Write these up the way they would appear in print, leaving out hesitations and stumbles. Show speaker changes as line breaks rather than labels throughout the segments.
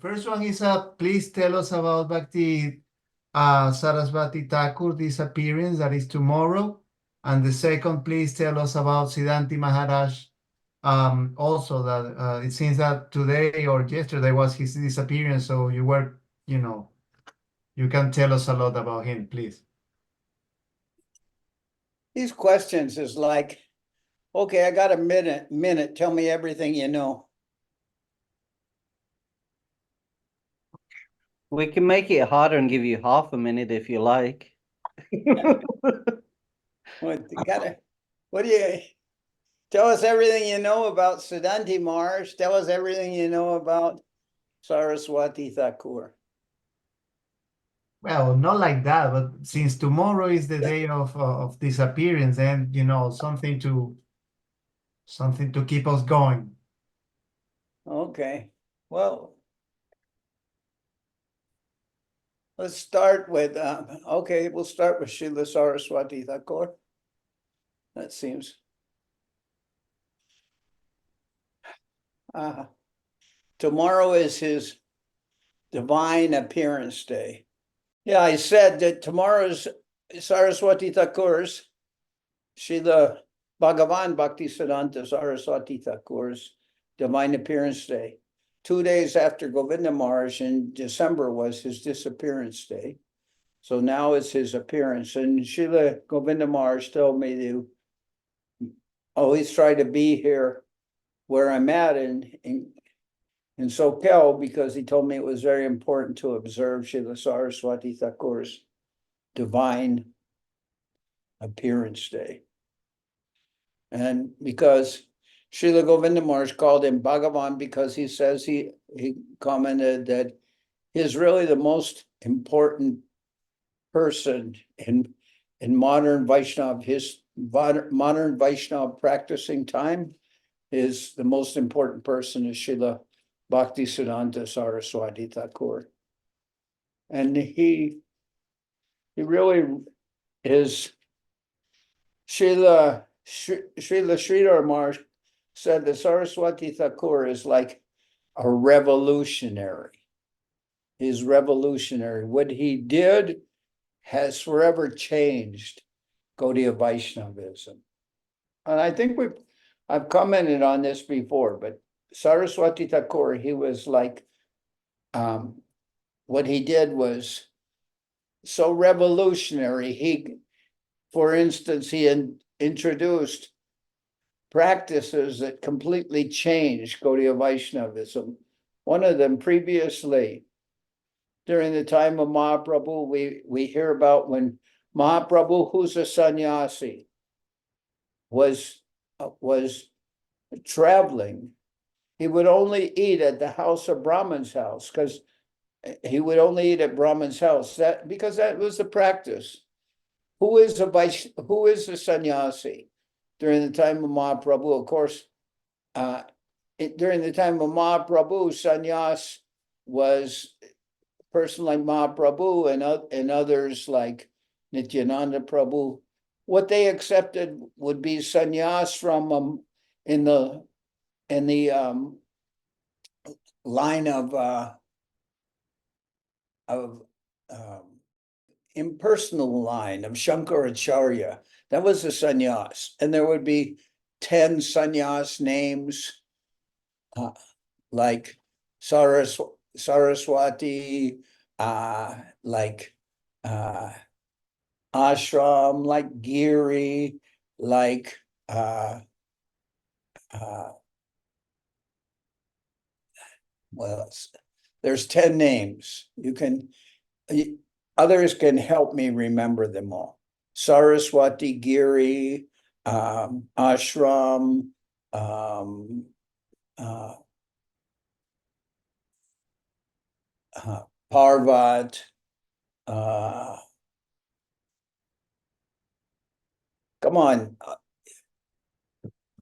first one is please tell us about Bhakti Saraswati Thakur disappearance, that is tomorrow. And the second, please tell us about Siddhanti Maharaj. Also, that it seems that today or yesterday was his disappearance. So you were, you can tell us a lot about him, please.
These questions is like, okay, I got a minute. Tell me everything you know.
We can make it harder and give you half a minute if you like.
What do you tell us everything you know about Siddhanti Maharaj? Tell us everything you know about Saraswati Thakur.
Well, not like that, but since tomorrow is the day of disappearance, and something to keep us going.
Okay, well, let's start with we'll start with Srila Saraswati Thakur. That seems tomorrow is his divine appearance day. Yeah, I said that tomorrow's Saraswati Thakur's, Srila Bhagavan Bhaktisiddhanta Saraswati Thakur's divine appearance day. 2 days after Govinda Maharaj in December was his disappearance day. So now it's his appearance. And Srila Govinda Maharaj told me to always try to be here where I'm at in Soquel, because he told me it was very important to observe Srila Saraswati Thakur's divine appearance day. And because Srila Govinda Maharaj called him Bhagavan, because he says he commented that he's really the most important person in modern Vaishnava, his modern Vaishnava practicing time is the most important person is Srila Bhaktisiddhanta Saraswati Thakur. And he really is Srila Sridhar Maharaj said that Saraswati Thakur is like a revolutionary. He's revolutionary. What he did has forever changed Gaudiya Vaishnavism. And I think I've commented on this before, but Saraswati Thakur, he was like, what he did was so revolutionary. For instance, he introduced practices that completely changed Gaudiya Vaishnavism. One of them previously, during the time of Mahaprabhu, we hear about when Mahaprabhu, who's a sannyasi, was traveling. He would only eat at the house of Brahman's house, because he would only eat at Brahman's house. Because that was the practice. Who is a sannyasi? During the time of Mahaprabhu, of course, during the time of Mahaprabhu, sannyas was a person like Mahaprabhu and others like Nityananda Prabhu. What they accepted would be sannyas from in the line of impersonal line of Shankaracharya. That was a sannyas, and there would be 10 sannyas names, like Saraswati, like ashram, like Giri, like well, there's 10 names. Others can help me remember them all. Saraswati, Giri, ashram, Parvat, come on,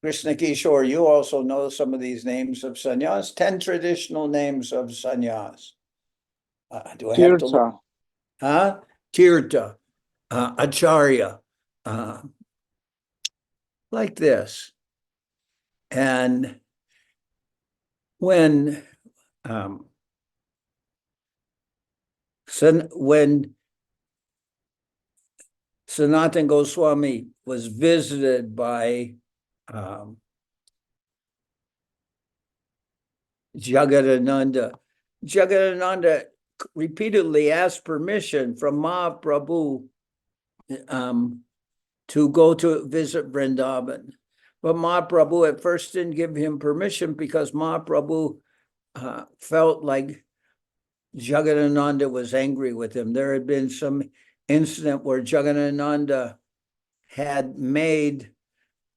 Krishna Kishore, you also know some of these names of sannyas, 10 traditional names of sannyas. Do I have to look? Tirtha, Acharya, like this. And when when Sanatana Goswami was visited by Jagadananda, Jagadananda repeatedly asked permission from Mahaprabhu to go to visit Vrindavan. But Mahaprabhu at first didn't give him permission because Mahaprabhu felt like Jagadananda was angry with him. There had been some incident where Jagadananda had made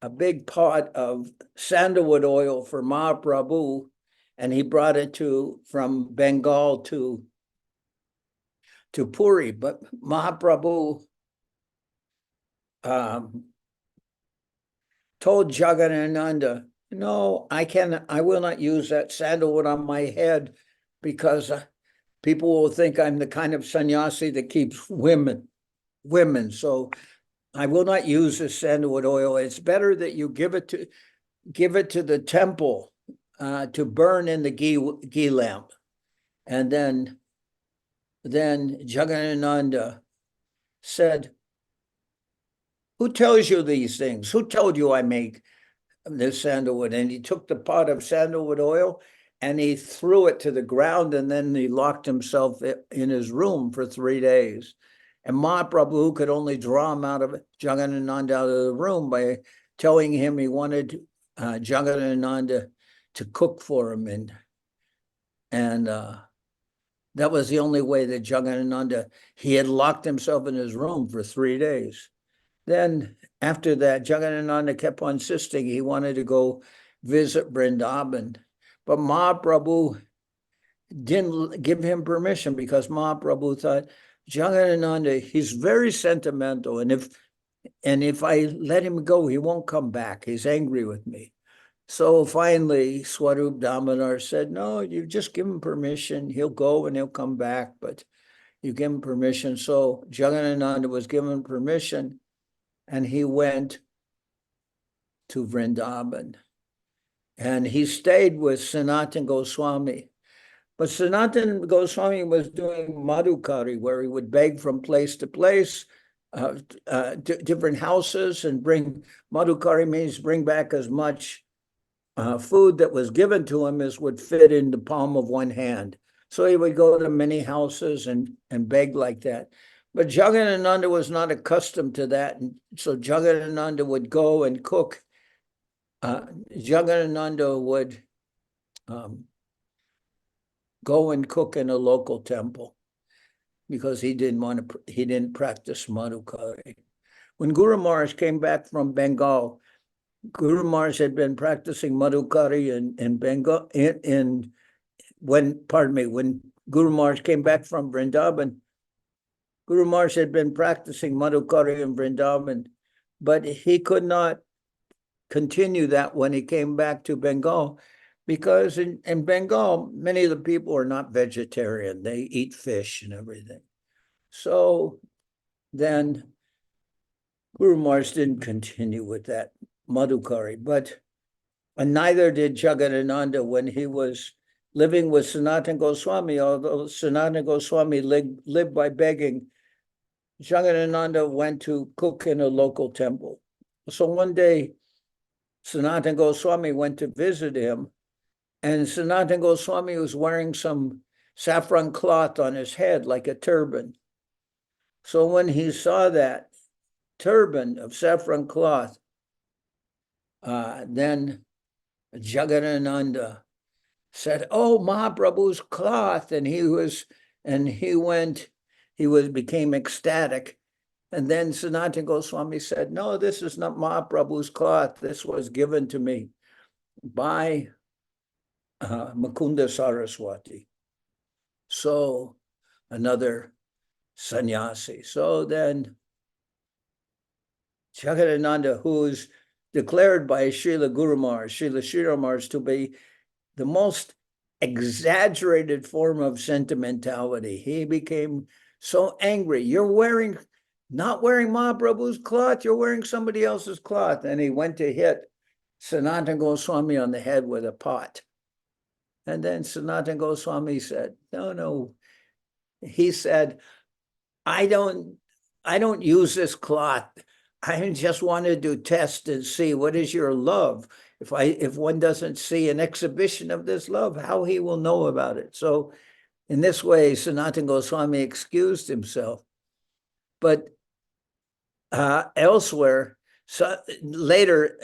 a big pot of sandalwood oil for Mahaprabhu, and he brought it from Bengal to Puri. But Mahaprabhu told Jagadananda, no, I will not use that sandalwood on my head because people will think I'm the kind of sannyasi that keeps women. So I will not use this sandalwood oil. It's better that you give it to the temple to burn in the ghee lamp. And then Jagadananda said, who tells you these things? Who told you I make this sandalwood? And he took the pot of sandalwood oil and he threw it to the ground, and then he locked himself in his room for 3 days. And Mahaprabhu could only draw him Jagadananda out of the room by telling him he wanted Jagadananda to cook for him. And that was the only way that Jagadananda, he had locked himself in his room for 3 days. Then after that, Jagadananda kept on insisting he wanted to go visit Vrindavan. But Mahaprabhu didn't give him permission because Mahaprabhu thought, Jagadananda, he's very sentimental. And if I let him go, he won't come back. He's angry with me. So finally, Swarup Damodar said, no, you just give him permission. He'll go and he'll come back, but you give him permission. So Jagadananda was given permission, and he went to Vrindavan. And he stayed with Sanatana Goswami. But Sanatana Goswami was doing madhukari, where he would beg from place to place, different houses, and bring madhukari means bring back as much food that was given to him as would fit in the palm of one hand. So he would go to many houses and beg like that. But Jagadananda was not accustomed to that. And so Jagadananda would go and cook. Jagadananda would go and cook in a local temple because he didn't practice madhukari. When Guru Maharaj came back from Bengal, Guru Maharaj had been practicing madhukari in Bengal. When Guru Maharaj came back from Vrindavan, Guru Maharaj had been practicing madhukari in Vrindavan, but he could not continue that when he came back to Bengal, because in Bengal, many of the people are not vegetarian. They eat fish and everything. So then Guru Maharaj didn't continue with that madhukari, and neither did Jagadananda when he was living with Sanatana Goswami. Although Sanatana Goswami lived by begging, Jagadananda went to cook in a local temple. So one day, Sanatana Goswami went to visit him, and Sanatana Goswami was wearing some saffron cloth on his head like a turban. So when he saw that turban of saffron cloth, then Jagadananda said, "Oh, Mahaprabhu's cloth," and he became ecstatic. And then Sanatana Goswami said, "No, this is not Mahaprabhu's cloth. This was given to me by Mukunda Saraswati." So another sannyasi. So then Jagadananda, who is declared by Srila Guru Maharaj, Srila Maharaj, to be the most exaggerated form of sentimentality, he became so angry. You're not wearing Mahaprabhu's cloth, you're wearing somebody else's cloth. And he went to hit Sanatana Goswami on the head with a pot. And then Sanatana Goswami said, no, he said, I don't use this cloth. I just wanted to test and see what is your love. If one doesn't see an exhibition of this love, how he will know about it. So in this way, Sanatana Goswami excused himself. But elsewhere, so later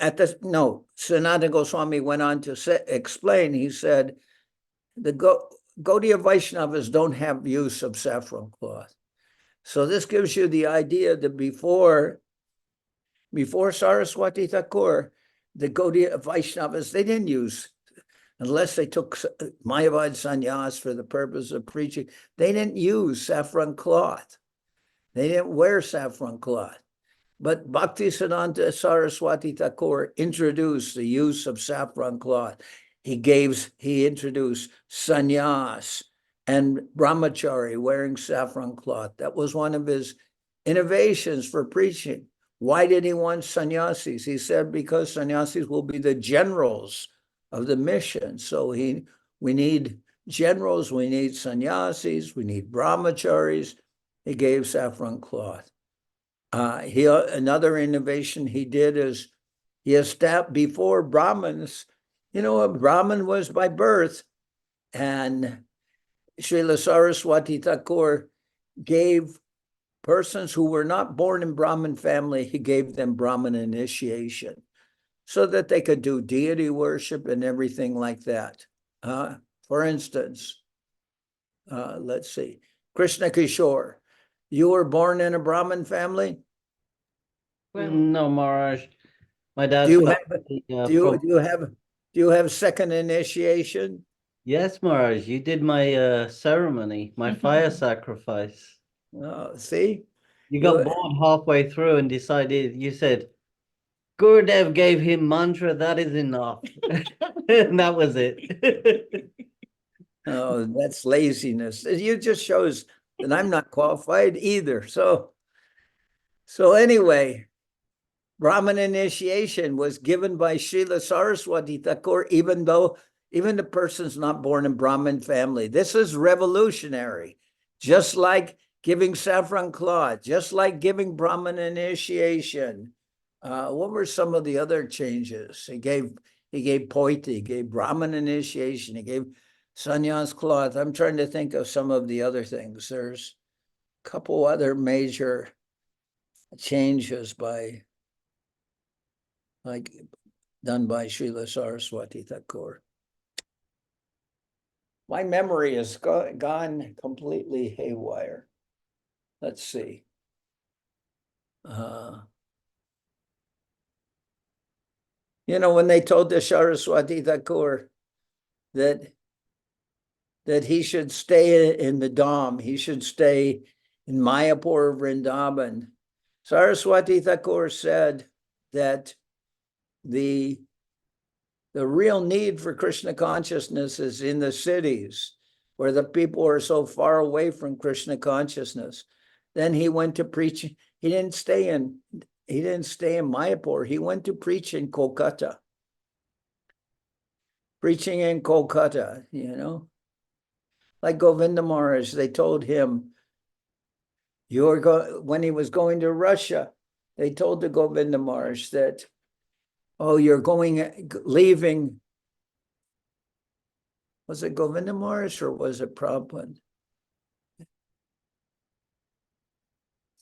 Sanatana Goswami went on to explain, he said, the Gaudiya Vaishnavas don't have use of saffron cloth. So this gives you the idea that before Saraswati Thakur, the Gaudiya Vaishnavas, they didn't use, unless they took Mayavad sannyas for the purpose of preaching, they didn't use saffron cloth. They didn't wear saffron cloth. But Bhaktisiddhanta Saraswati Thakur introduced the use of saffron cloth. He introduced sannyas and brahmachari wearing saffron cloth. That was one of his innovations for preaching. Why did he want sannyasis? He said, because sannyasis will be the generals of the mission. So we need generals, we need sannyasis, we need brahmacharis. He gave saffron cloth. Another innovation he did is he established before Brahmins, a Brahmin was by birth, and Srila Saraswati Thakur gave persons who were not born in Brahmin family, he gave them Brahmin initiation so that they could do deity worship and everything like that. For instance, let's see, Krishna Kishore, you were born in a Brahmin family?
Well, no, Maharaj. My dad.
Do you have second initiation?
Yes, Maharaj. You did my ceremony, my fire sacrifice.
See?
You got bored halfway through and decided, you said, Gurudev gave him mantra, that is enough. And that was it.
Oh, that's laziness. It just shows that I'm not qualified either. So anyway, Brahmin initiation was given by Srila Saraswati Thakur, even the person's not born in Brahmin family. This is revolutionary. Just like giving saffron cloth, just like giving Brahmin initiation. What were some of the other changes? He gave poita, he gave Brahmin initiation, he gave sannyas cloth. I'm trying to think of some of the other things. There's a couple other major changes done by Srila Saraswati Thakur. My memory has gone completely haywire. Let's see. When they told the Saraswati Thakur that he should stay in the Dham, he should stay in Mayapur, Vrindavan, Saraswati Thakur said that the real need for Krishna consciousness is in the cities where the people are so far away from Krishna consciousness. Then he went to preach. He didn't stay in Mayapur. He went to preach in Kolkata. Preaching in Kolkata, like Govinda Maharaj, they told him, when he was going to Russia, they told the Govinda Maharaj that, you're leaving. Was it Govinda Maharaj or was it Prabhupada? I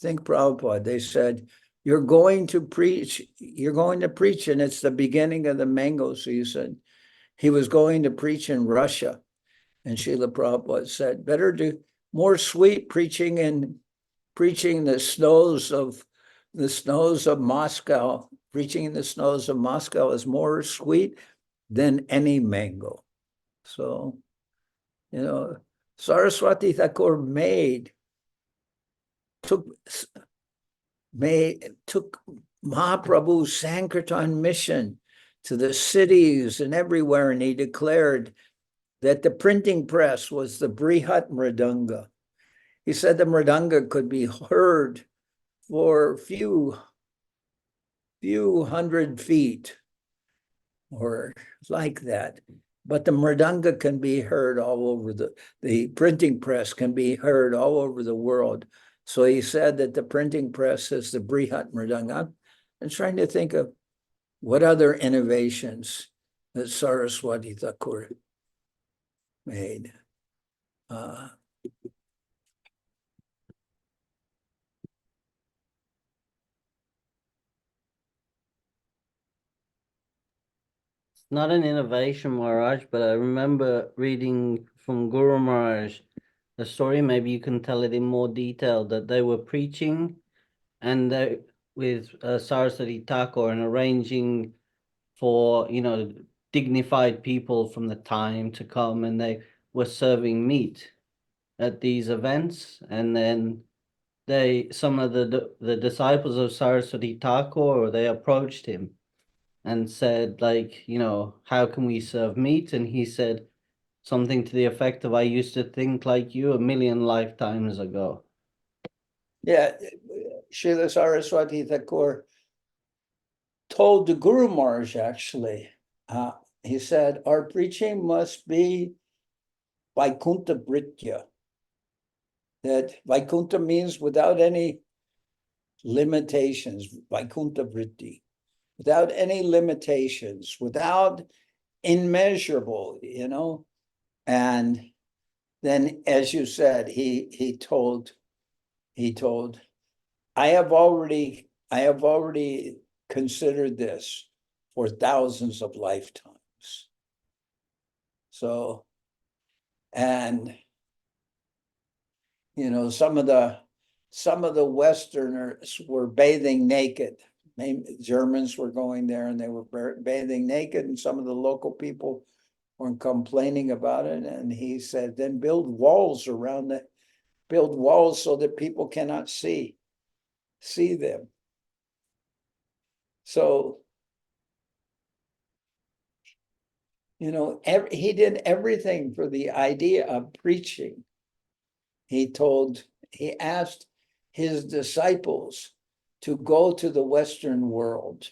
think Prabhupada. They said, you're going to preach, and it's the beginning of the mango season. He was going to preach in Russia. And Srila Prabhupada said, better do more sweet preaching the snows of Moscow. Preaching in the snows of Moscow is more sweet than any mango. So, Saraswati Thakur took Mahaprabhu's Sankirtan mission to the cities and everywhere, and he declared that the printing press was the Brihat Mridanga. He said the Mridanga could be heard for a few hundred feet or like that. but the mridanga can be heard all over the printing press can be heard all over the world. So he said that the printing press is the Brihat Mridanga. I'm trying to think of what other innovations that Saraswati Thakur made.
Not an innovation, Maharaj, but I remember reading from Guru Maharaj the story. Maybe you can tell it in more detail, that they were preaching and they with Saraswati Thakur and arranging for, dignified people from the time to come, and they were serving meat at these events. And then some of the disciples of Saraswati Thakur, they approached him and said, like, how can we serve meat? And he said something to the effect of, I used to think like you 1,000,000 lifetimes ago.
Yeah, Srila Saraswati Thakur told the Guru Maharaj, actually, he said, our preaching must be Vaikuntha Britya. That Vaikuntha means without any limitations, Vaikuntha Vritti, without any limitations, without immeasurable, And then, as you said, he told, I have already considered this for thousands of lifetimes. So, and some of the Westerners were bathing naked. Germans were going there and they were bathing naked, and some of the local people were complaining about it. And he said, then build walls so that people cannot see them. So, he did everything for the idea of preaching. He asked his disciples to go to the Western world.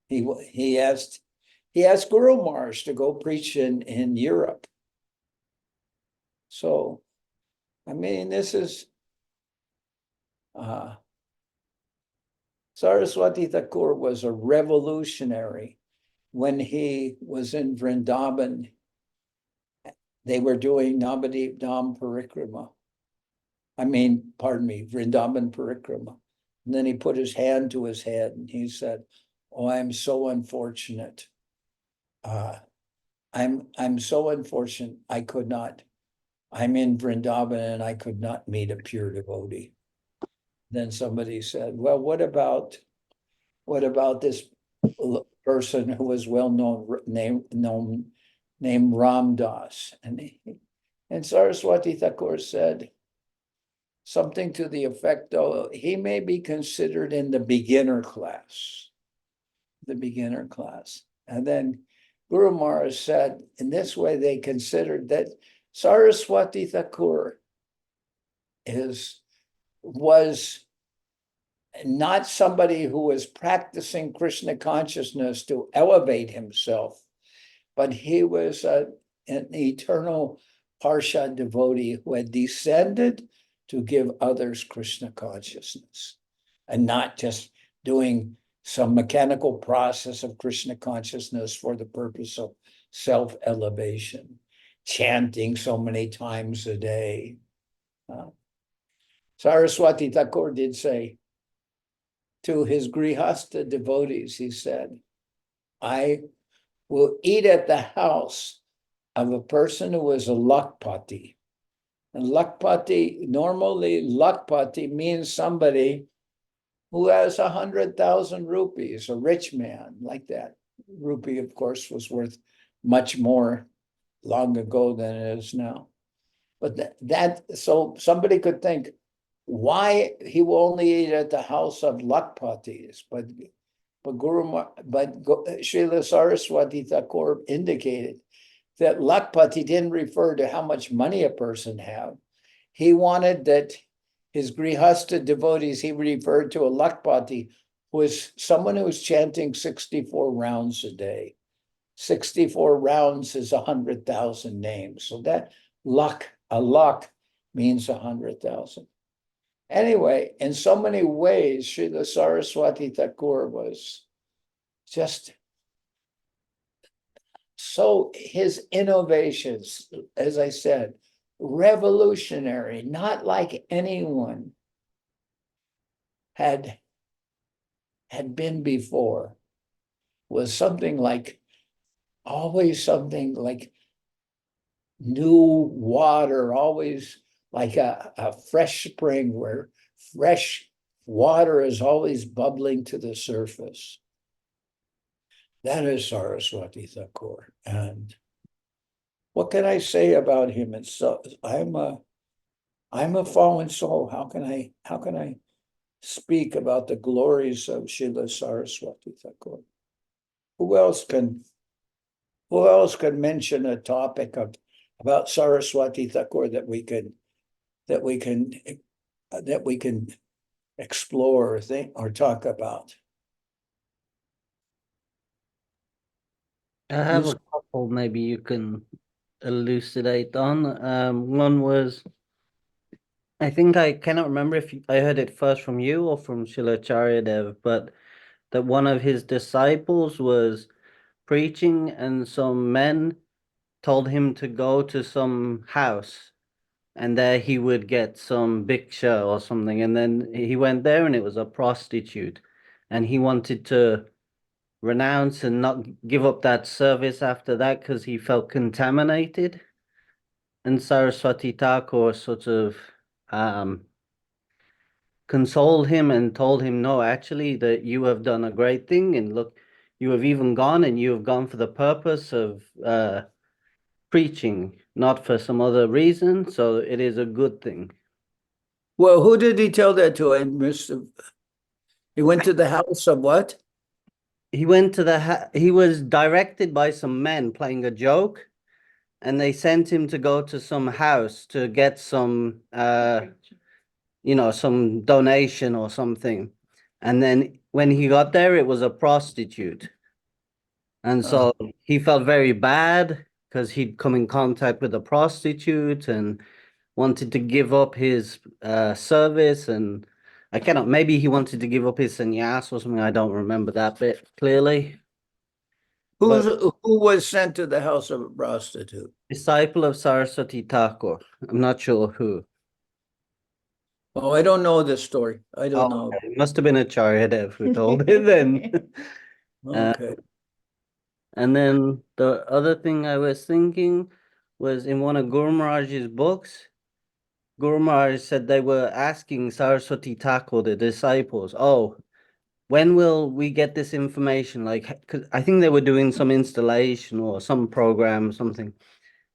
He asked Guru Maharaj to go preach in Europe. So, this is Saraswati Thakur was a revolutionary. When he was in Vrindavan, they were doing Navadip Dham Parikrama. Vrindavan Parikrama. And then he put his hand to his head and he said, oh, I'm so unfortunate. I'm so unfortunate. I'm in Vrindavan and I could not meet a pure devotee. Then somebody said, well, what about this person who was well known, named Ram Das? And Saraswati Thakur said something to the effect, though, he may be considered in the beginner class. And then Guru Maharaj said, in this way, they considered that Saraswati Thakur was not somebody who was practicing Krishna consciousness to elevate himself, but he was an eternal Parshad devotee who had descended to give others Krishna consciousness, and not just doing some mechanical process of Krishna consciousness for the purpose of self-elevation, chanting so many times a day. Saraswati Thakur did say to his Grihastha devotees, he said, I will eat at the house of a person who is a Lakpati. And normally Lakpati means somebody who has 100,000 rupees, a rich man like that. Rupee, of course, was worth much more long ago than it is now. But so somebody could think, why he will only eat at the house of Lakpatis? But Srila Saraswati Thakur indicated that Lakpati didn't refer to how much money a person had. He wanted that his Grihastha devotees, he referred to a Lakpati, was someone who was chanting 64 rounds a day. 64 rounds is 100,000 names. So that a lakh means 100,000. Anyway, in so many ways, Srila Saraswati Thakur was just so, his innovations, as I said, revolutionary, not like anyone had been before, was always something like new water, always like a fresh spring where fresh water is always bubbling to the surface. That is Saraswati Thakur. And what can I say about him? It's so, I'm a fallen soul. How can I speak about the glories of Srila Saraswati Thakur? Who else can mention a topic about Saraswati Thakur that we can explore or think or talk about?
I have a couple maybe you can elucidate on. One was, I think I cannot remember if I heard it first from you or from Shilacharya Dev, but that one of his disciples was preaching and some men told him to go to some house and there he would get some bhiksha or something. And then he went there and it was a prostitute. And he wanted to renounce and not give up that service after that because he felt contaminated. And Saraswati Thakur sort of consoled him and told him, no, actually, that you have done a great thing. And look, you have even gone and you have gone for the purpose of preaching, not for some other reason. So it is a good thing.
Well, who did he tell that to? I missed him. He went to the house of what?
He went to he was directed by some men playing a joke, and they sent him to go to some house to get some some donation or something. And then when he got there, it was a prostitute. And so he felt very bad because he'd come in contact with a prostitute and wanted to give up his service. And I cannot, maybe he wanted to give up his sannyas or something. I don't remember that bit clearly.
Who was sent to the house of a prostitute?
Disciple of Saraswati Thakur. I'm not sure who.
Oh, I don't know this story. I don't know.
Okay. It must have been a Charyadev who told it then.
Okay.
And then the other thing I was thinking was in one of Guru Maharaj's books, Guru Maharaj said they were asking Saraswati Thakur, the disciples, oh, when will we get this information? Like, 'cause I think they were doing some installation or some program or something.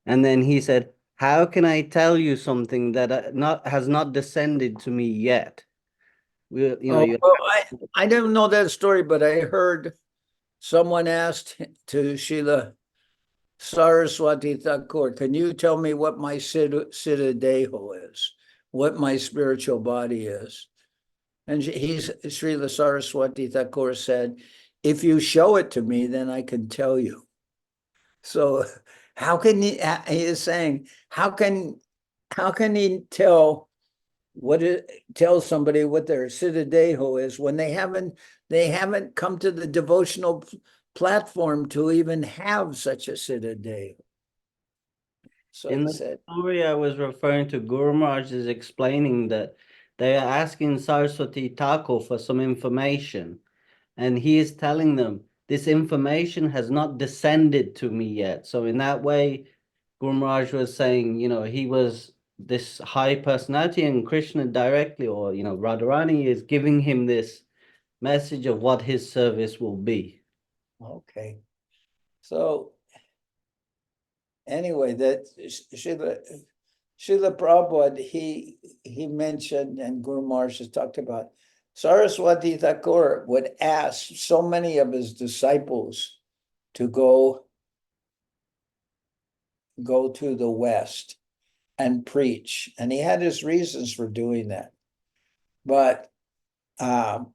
And then he said, how can I tell you something that has not descended to me yet?
I don't know that story, but I heard someone asked to Srila Saraswati Thakur, can you tell me what my Siddha Deho is, what my spiritual body is? And Srila Saraswati Thakur said, if you show it to me, then I can tell you. So how can he is saying, how can he tell somebody what their Siddha Deho is when they haven't come to the devotional platform to even have such a Siddha Deho? So
in
he
the
said,
story I was referring to, Guru Maharaj is explaining that they are asking Saraswati Thakur for some information, and he is telling them, this information has not descended to me yet. So in that way, Guru Maharaj was saying, he was this high personality, and Krishna directly, or, Radharani is giving him this message of what his service will be.
okay. So anyway, that Srila Prabhupada, he mentioned, and Guru Maharaj has talked about, Saraswati Thakur would ask so many of his disciples to go to the West and preach. And he had his reasons for doing that. But and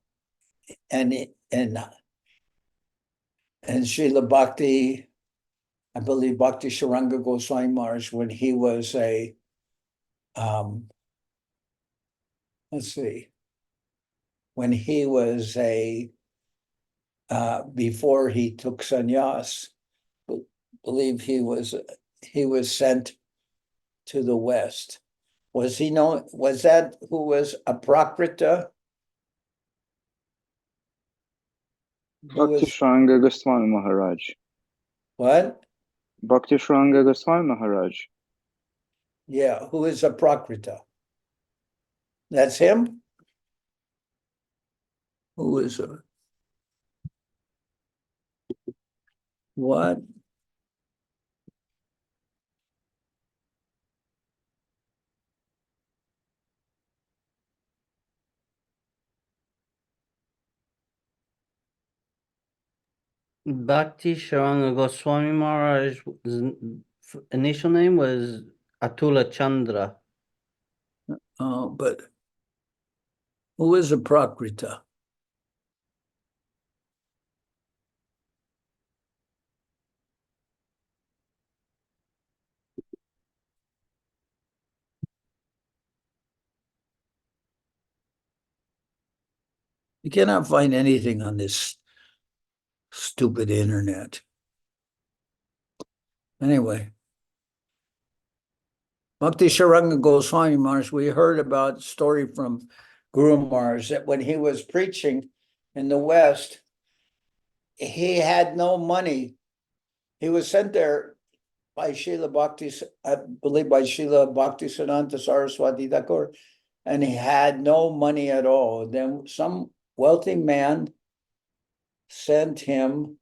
Srila Bhakti I believe Bhakti Sharanga Goswami Maharaj, when he was a, let's see, when he was a, before he took sannyas, believe he was sent to the West. Was he known, was that who was a Prakrita? Who
Bhakti
was,
Shranga Goswami Maharaj.
what?
Bhakti Shranga Goswami Maharaj.
Yeah, who is a Prakrita? That's him? Who is a, what?
Bhakti Sharanga Goswami Maharaj's initial name was Atula Chandra.
But who is a Prakrita? You cannot find anything on this stupid internet. Anyway, Bhakti Sharanga Goswami Maharaj, we heard about a story from Guru Maharaj that when he was preaching in the West, he had no money. He was sent there by Srila Bhakti, I believe by Srila Bhakti Siddhanta Saraswati Thakur, and he had no money at all. Then some wealthy man sent him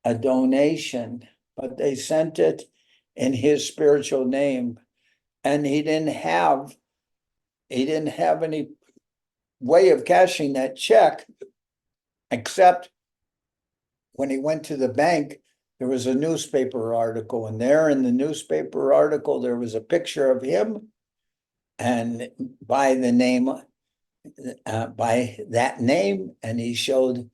a donation, but they sent it in his spiritual name, and he didn't have any way of cashing that check, except when he went to the bank, there was a newspaper article, and there in the newspaper article, there was a picture of him, and by the name, by that name, and he showed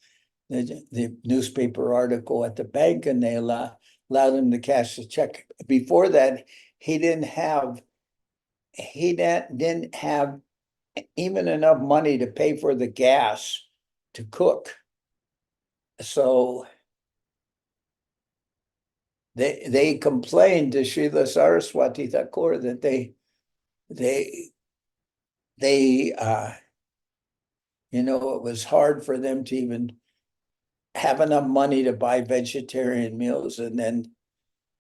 the newspaper article at the bank, and they allowed him to cash the check. Before that, he didn't have even enough money to pay for the gas to cook. So they complained to Srila Saraswati Thakur that it was hard for them to even have enough money to buy vegetarian meals. And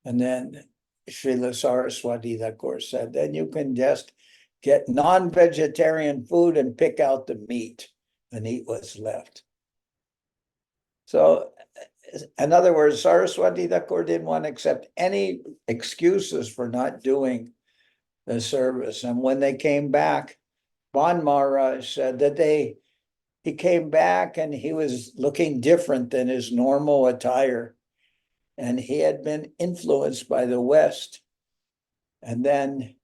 then Srila Saraswati Thakur said, then you can just get non-vegetarian food and pick out the meat and eat what's left. So in other words, Saraswati Thakur didn't want to accept any excuses for not doing the service. And when they came back, Pavan Maharaj said that he came back and he was looking different than his normal attire. And he had been influenced by the West. And then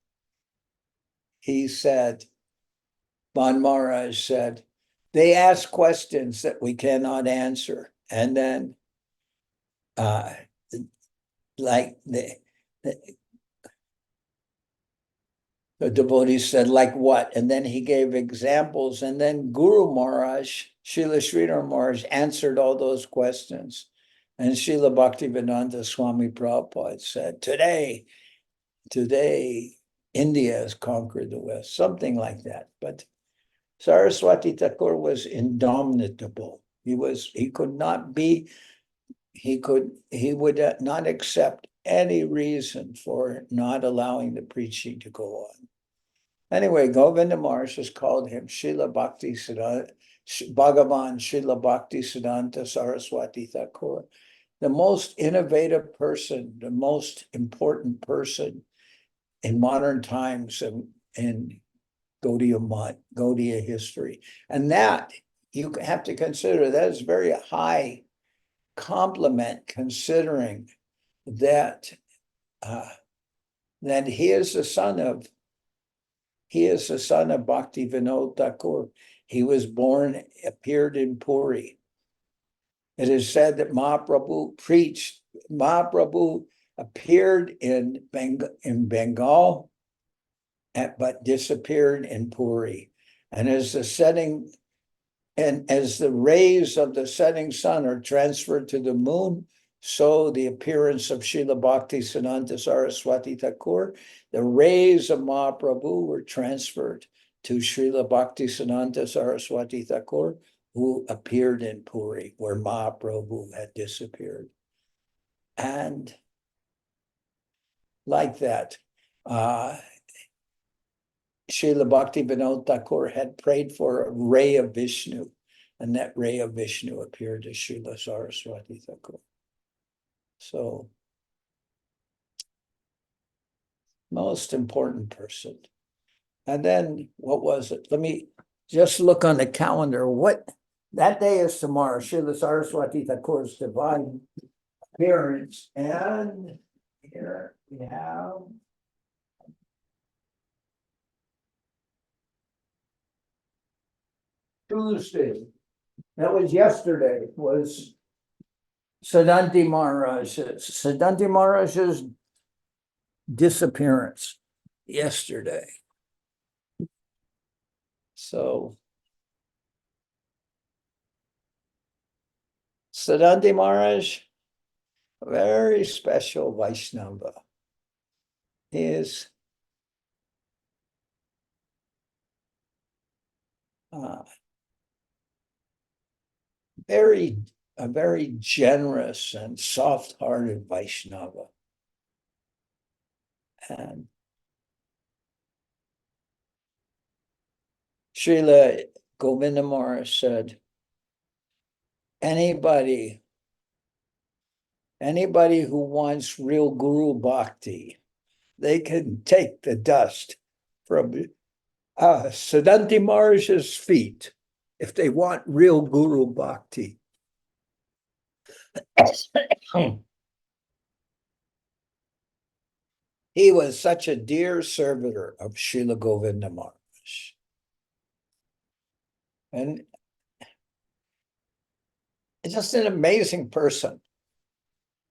he said, Pavan Maharaj said, they ask questions that we cannot answer. And then like the devotees said, like what? And then he gave examples. And then Guru Maharaj, Srila Sridhar Maharaj, answered all those questions. And Srila Bhaktivedanta Swami Prabhupada said, today, India has conquered the West, something like that. But Saraswati Thakur was indomitable. He would not accept any reason for not allowing the preaching to go on. Anyway, Govinda Maharaj has called him Srila Bhakti Siddhanta, Bhagavan Srila Bhakti Siddhanta Saraswati Thakur, the most innovative person, the most important person in modern times in Gaudiya history. And that, you have to consider, that is very high compliment, considering that he is the son of Bhakti Vinod Thakur. He was appeared in Puri. It is said that Mahaprabhu appeared in Bengal, but disappeared in Puri. And as the setting, and as the rays of the setting sun are transferred to the moon, so the appearance of Srila Bhaktisiddhanta Saraswati Thakur, the rays of Mahaprabhu were transferred to Srila Bhaktisiddhanta Saraswati Thakur, who appeared in Puri, where Mahaprabhu had disappeared. And like that, Srila Bhakti Vinod Thakur had prayed for a ray of Vishnu, and that ray of Vishnu appeared to Srila Saraswati Thakur. So, most important person. And then, what was it? Let me just look on the calendar. What that day is tomorrow, Srila Saraswati Thakur's divine appearance. And here we have Tuesday. That was yesterday, was Siddhanti Maharaj's disappearance yesterday. So Siddhanti Maharaj, a very special Vaishnava. He is a very generous and soft-hearted Vaishnava. And Srila Govinda Maharaj said, anybody who wants real Guru Bhakti, they can take the dust from Siddhanti Maharaj's feet if they want real Guru Bhakti. He was such a dear servitor of Srila Govinda Maharaj. And it's just an amazing person.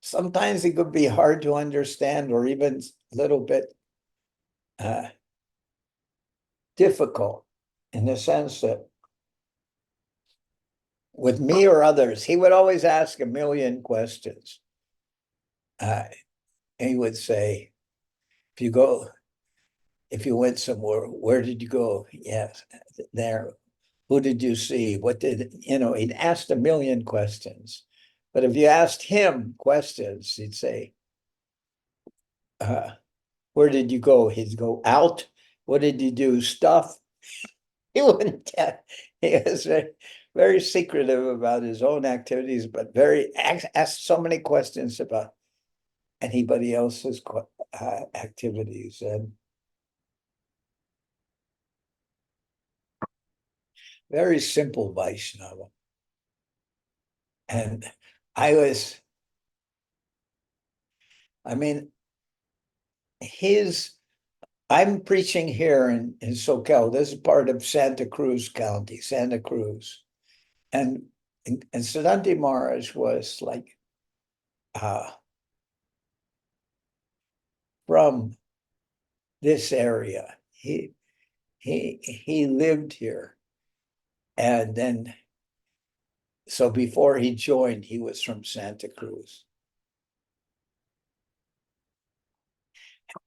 Sometimes he could be hard to understand or even a little bit difficult, in the sense that with me or others, he would always ask a million questions. He would say, if you went somewhere, where did you go? Yes, there. Who did you see? What did, he'd asked a million questions. But if you asked him questions, he'd say, where did you go? He'd go, out. What did you do? Stuff. He wouldn't tell. He was very secretive about his own activities, but asked so many questions about anybody else's activities. And very simple Vaishnava. And I'm preaching here in SoCal. This is part of Santa Cruz County, Santa Cruz. And Siddhanti Maharaj was like, from this area. He lived here. And then, so before he joined, he was from Santa Cruz.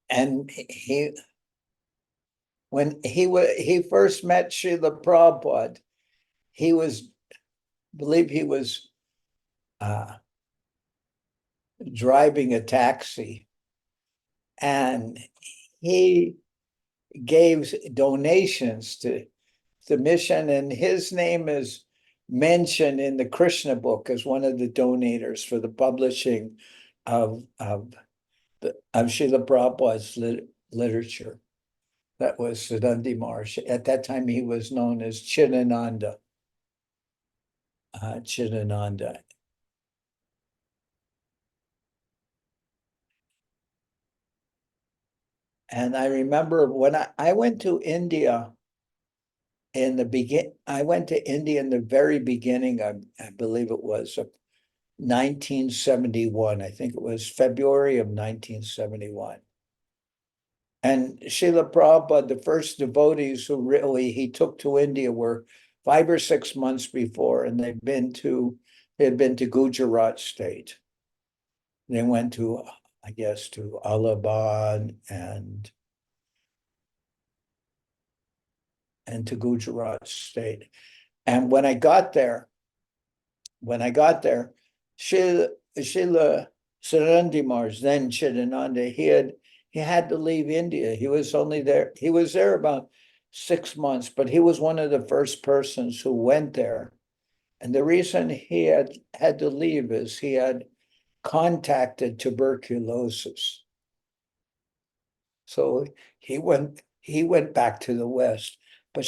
And when he first met Srila Prabhupada, believe he was driving a taxi, and he gave donations to the mission, and his name is mentioned in the Krishna book as one of the donators for the publishing of Srila Prabhupada's literature. That was Siddhanti Maharaj. At that time, he was known as Chidananda. Chidananda. And I remember when I went to India in the very beginning, I believe it was 1971. I think it was February of 1971. And Srila Prabhupada, the first devotees who really he took to India were 5 or 6 months before, and they had been to Gujarat state. They went to, I guess, to Allahabad and to Gujarat state. And when I got there, Srila Saranandi Maharaj, then Chidananda, he had to leave India. He was there about 6 months, but he was one of the first persons who went there. And the reason he had to leave is he had contacted tuberculosis. So he went back to the West. But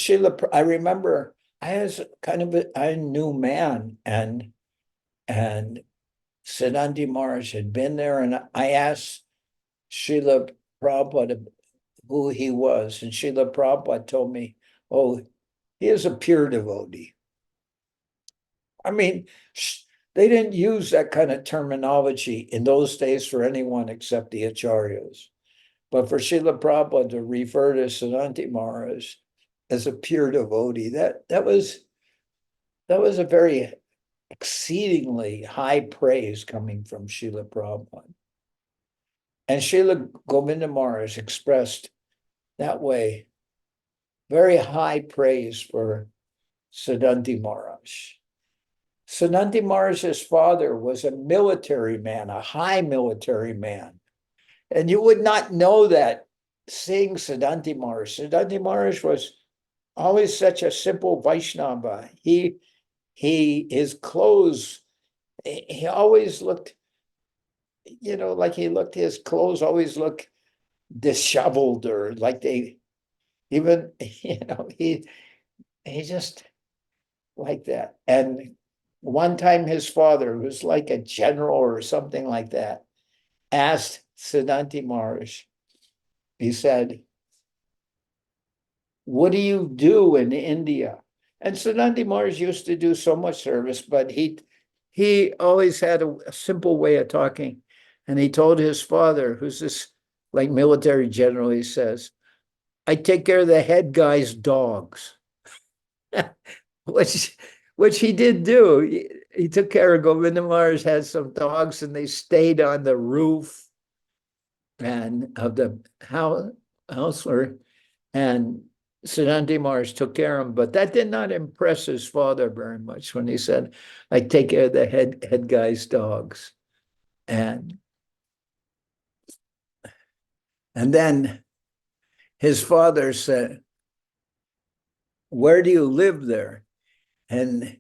I remember I was kind of a new man, and Siddhanti Maharaj had been there, and I asked Srila Prabhupada who he was, and Srila Prabhupada told me, oh, he is a pure devotee. I mean, they didn't use that kind of terminology in those days for anyone except the acharyas. But for Srila Prabhupada to refer to Siddhanti Maharaj as a pure devotee, that was a very exceedingly high praise coming from Srila Prabhupada. And Srila Govinda Maharaj expressed that way very high praise for Siddhanti Maharaj. Siddhanti Maharaj's father was a military man, a high military man. And you would not know that seeing Siddhanti Maharaj. Siddhanti Maharaj was always such a simple Vaishnava. His clothes, he always looked, like his clothes always looked disheveled, or like he just like that. And one time his father, who was like a general or something like that, asked Siddhanti Maharaj, he said, what do you do in India? And Siddhanti Maharaj used to do so much service, but he always had a simple way of talking. And he told his father, who's this like military general, he says, I take care of the head guy's dogs, which he did do. He took care of Govinda Maharaj, had some dogs, and they stayed on the roof and of the house, and Siddhanti Maharaj took care of him, but that did not impress his father very much when he said, I take care of the head guy's dogs. And then his father said, where do you live there? And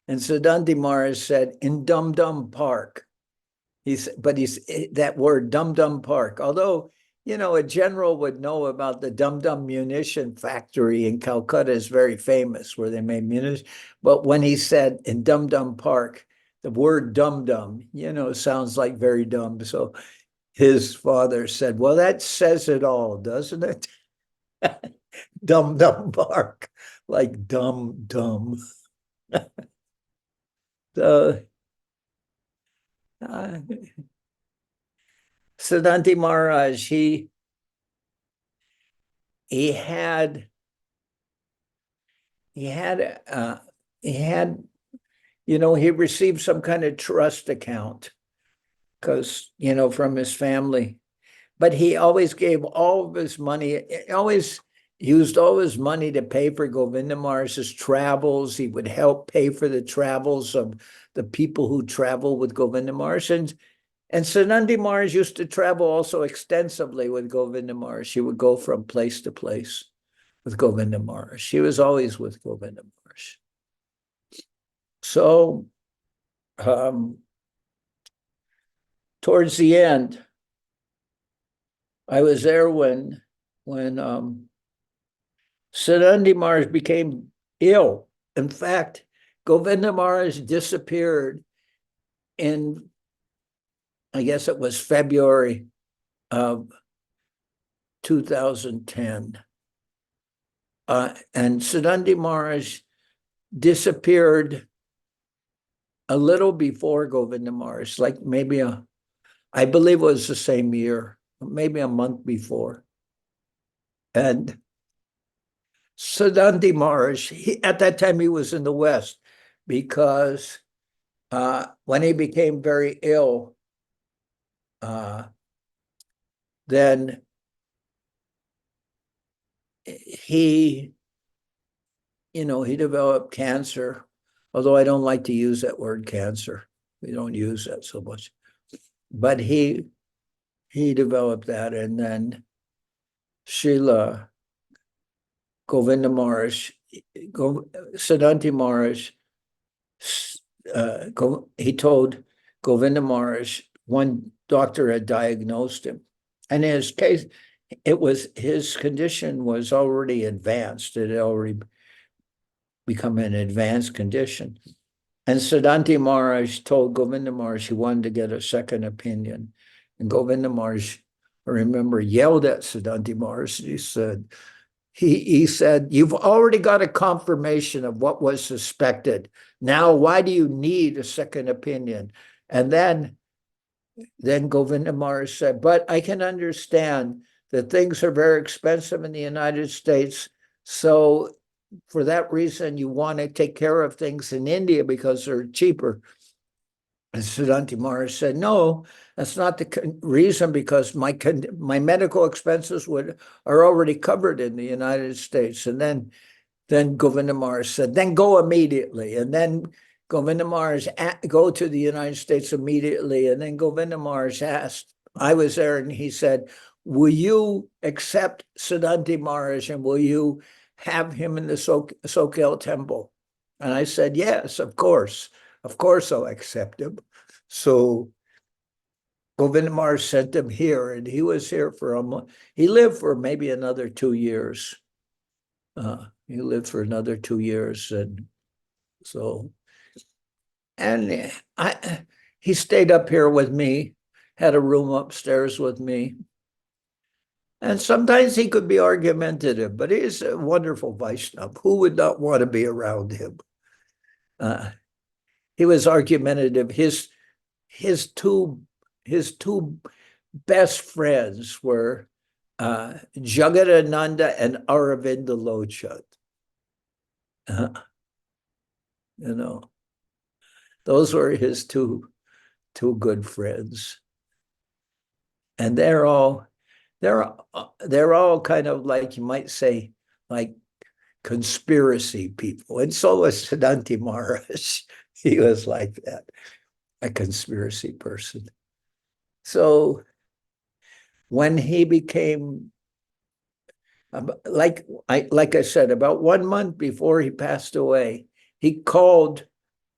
Siddhanti Maharaj said, in Dum Dum Park. He's that word Dum Dum Park, although a general would know about the Dum Dum munition factory in Calcutta, is very famous, where they made munitions. But when he said in Dum Dum Park, the word Dum Dum, sounds like very dumb. So his father said, well, that says it all, doesn't it? Dum Dum Park, like dumb. So Siddhanti Maharaj, he received some kind of trust account because, from his family, but he always gave all of his money, always used all his money to pay for Govinda Maharaj's travels. He would help pay for the travels of the people who travel with Govinda Maharaj. And Siddhanti Maharaj used to travel also extensively with Govinda Maharaj. He would go from place to place with Govinda Maharaj. He was always with Govinda Maharaj. So towards the end, I was there when Siddhanti Maharaj became ill. In fact, Govinda Maharaj disappeared in, I guess it was February of 2010. And Siddhanti Maharaj disappeared a little before Govinda Maharaj, like maybe I believe it was the same year, maybe a month before. And Siddhanti Maharaj, at that time he was in the West, because when he became very ill, then he developed cancer, although I don't like to use that word cancer. We don't use that so much. But he developed that, and then Srila Govinda Maharaj, Siddhanti Maharaj, he told Govinda Maharaj, one doctor had diagnosed him, and in his case, his condition was already advanced. It had already become an advanced condition. And Siddhanti Maharaj told Govinda Maharaj he wanted to get a second opinion. And Govinda Maharaj, I remember, yelled at Siddhanti Maharaj. He said, you've already got a confirmation of what was suspected. Now, why do you need a second opinion? And then Govinda Maharaj said, but I can understand that things are very expensive in the United States. So for that reason, you want to take care of things in India because they're cheaper. And Siddhanti Maharaj said, no, that's not the reason, because my medical expenses are already covered in the United States. And then Govinda Maharaj said, then go immediately. And then Govinda Maharaj go to the United States immediately. And then Govinda Maharaj asked, I was there, and he said, will you accept Siddhanti Maharaj, and will you have him in the Sokhel temple? And I said, yes, of course I'll accept him. So Govinda Maharaj sent him here, and he was here for a month. He lived for maybe another 2 years. He lived for another 2 years, and so, and he stayed up here with me, had a room upstairs with me. And sometimes he could be argumentative, but he's a wonderful Vaishnava. Who would not want to be around him? He was argumentative. His two best friends were Jagadananda and Aravinda Lochand. Those were his two good friends, and they're all kind of, like, you might say, like conspiracy people. And so was Siddhanti Maharaj. He was like that, a conspiracy person. So when he became, like I said, about 1 month before he passed away, he called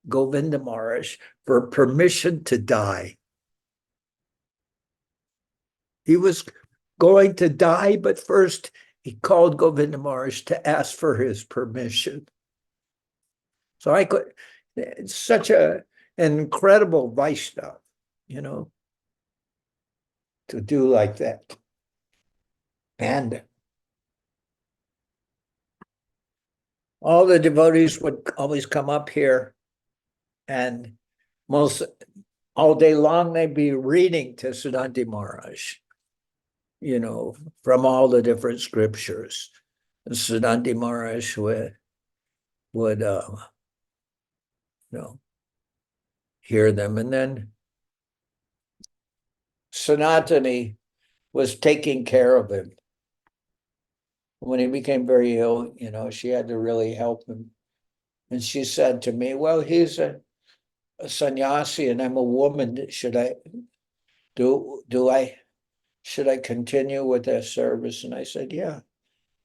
Govinda Maharaj for permission to die. He was going to die, but first he called Govinda Maharaj to ask for his permission. So it's such an incredible Vaishnava, to do like that. And all the devotees would always come up here, and all day long they'd be reading to Siddhanti Maharaj, from all the different scriptures. And Siddhanti Maharaj would hear them. And then Sanatani was taking care of him. When he became very ill, she had to really help him. And she said to me, well, he's a sannyasi and I'm a woman. Should I continue with that service? And I said, yeah,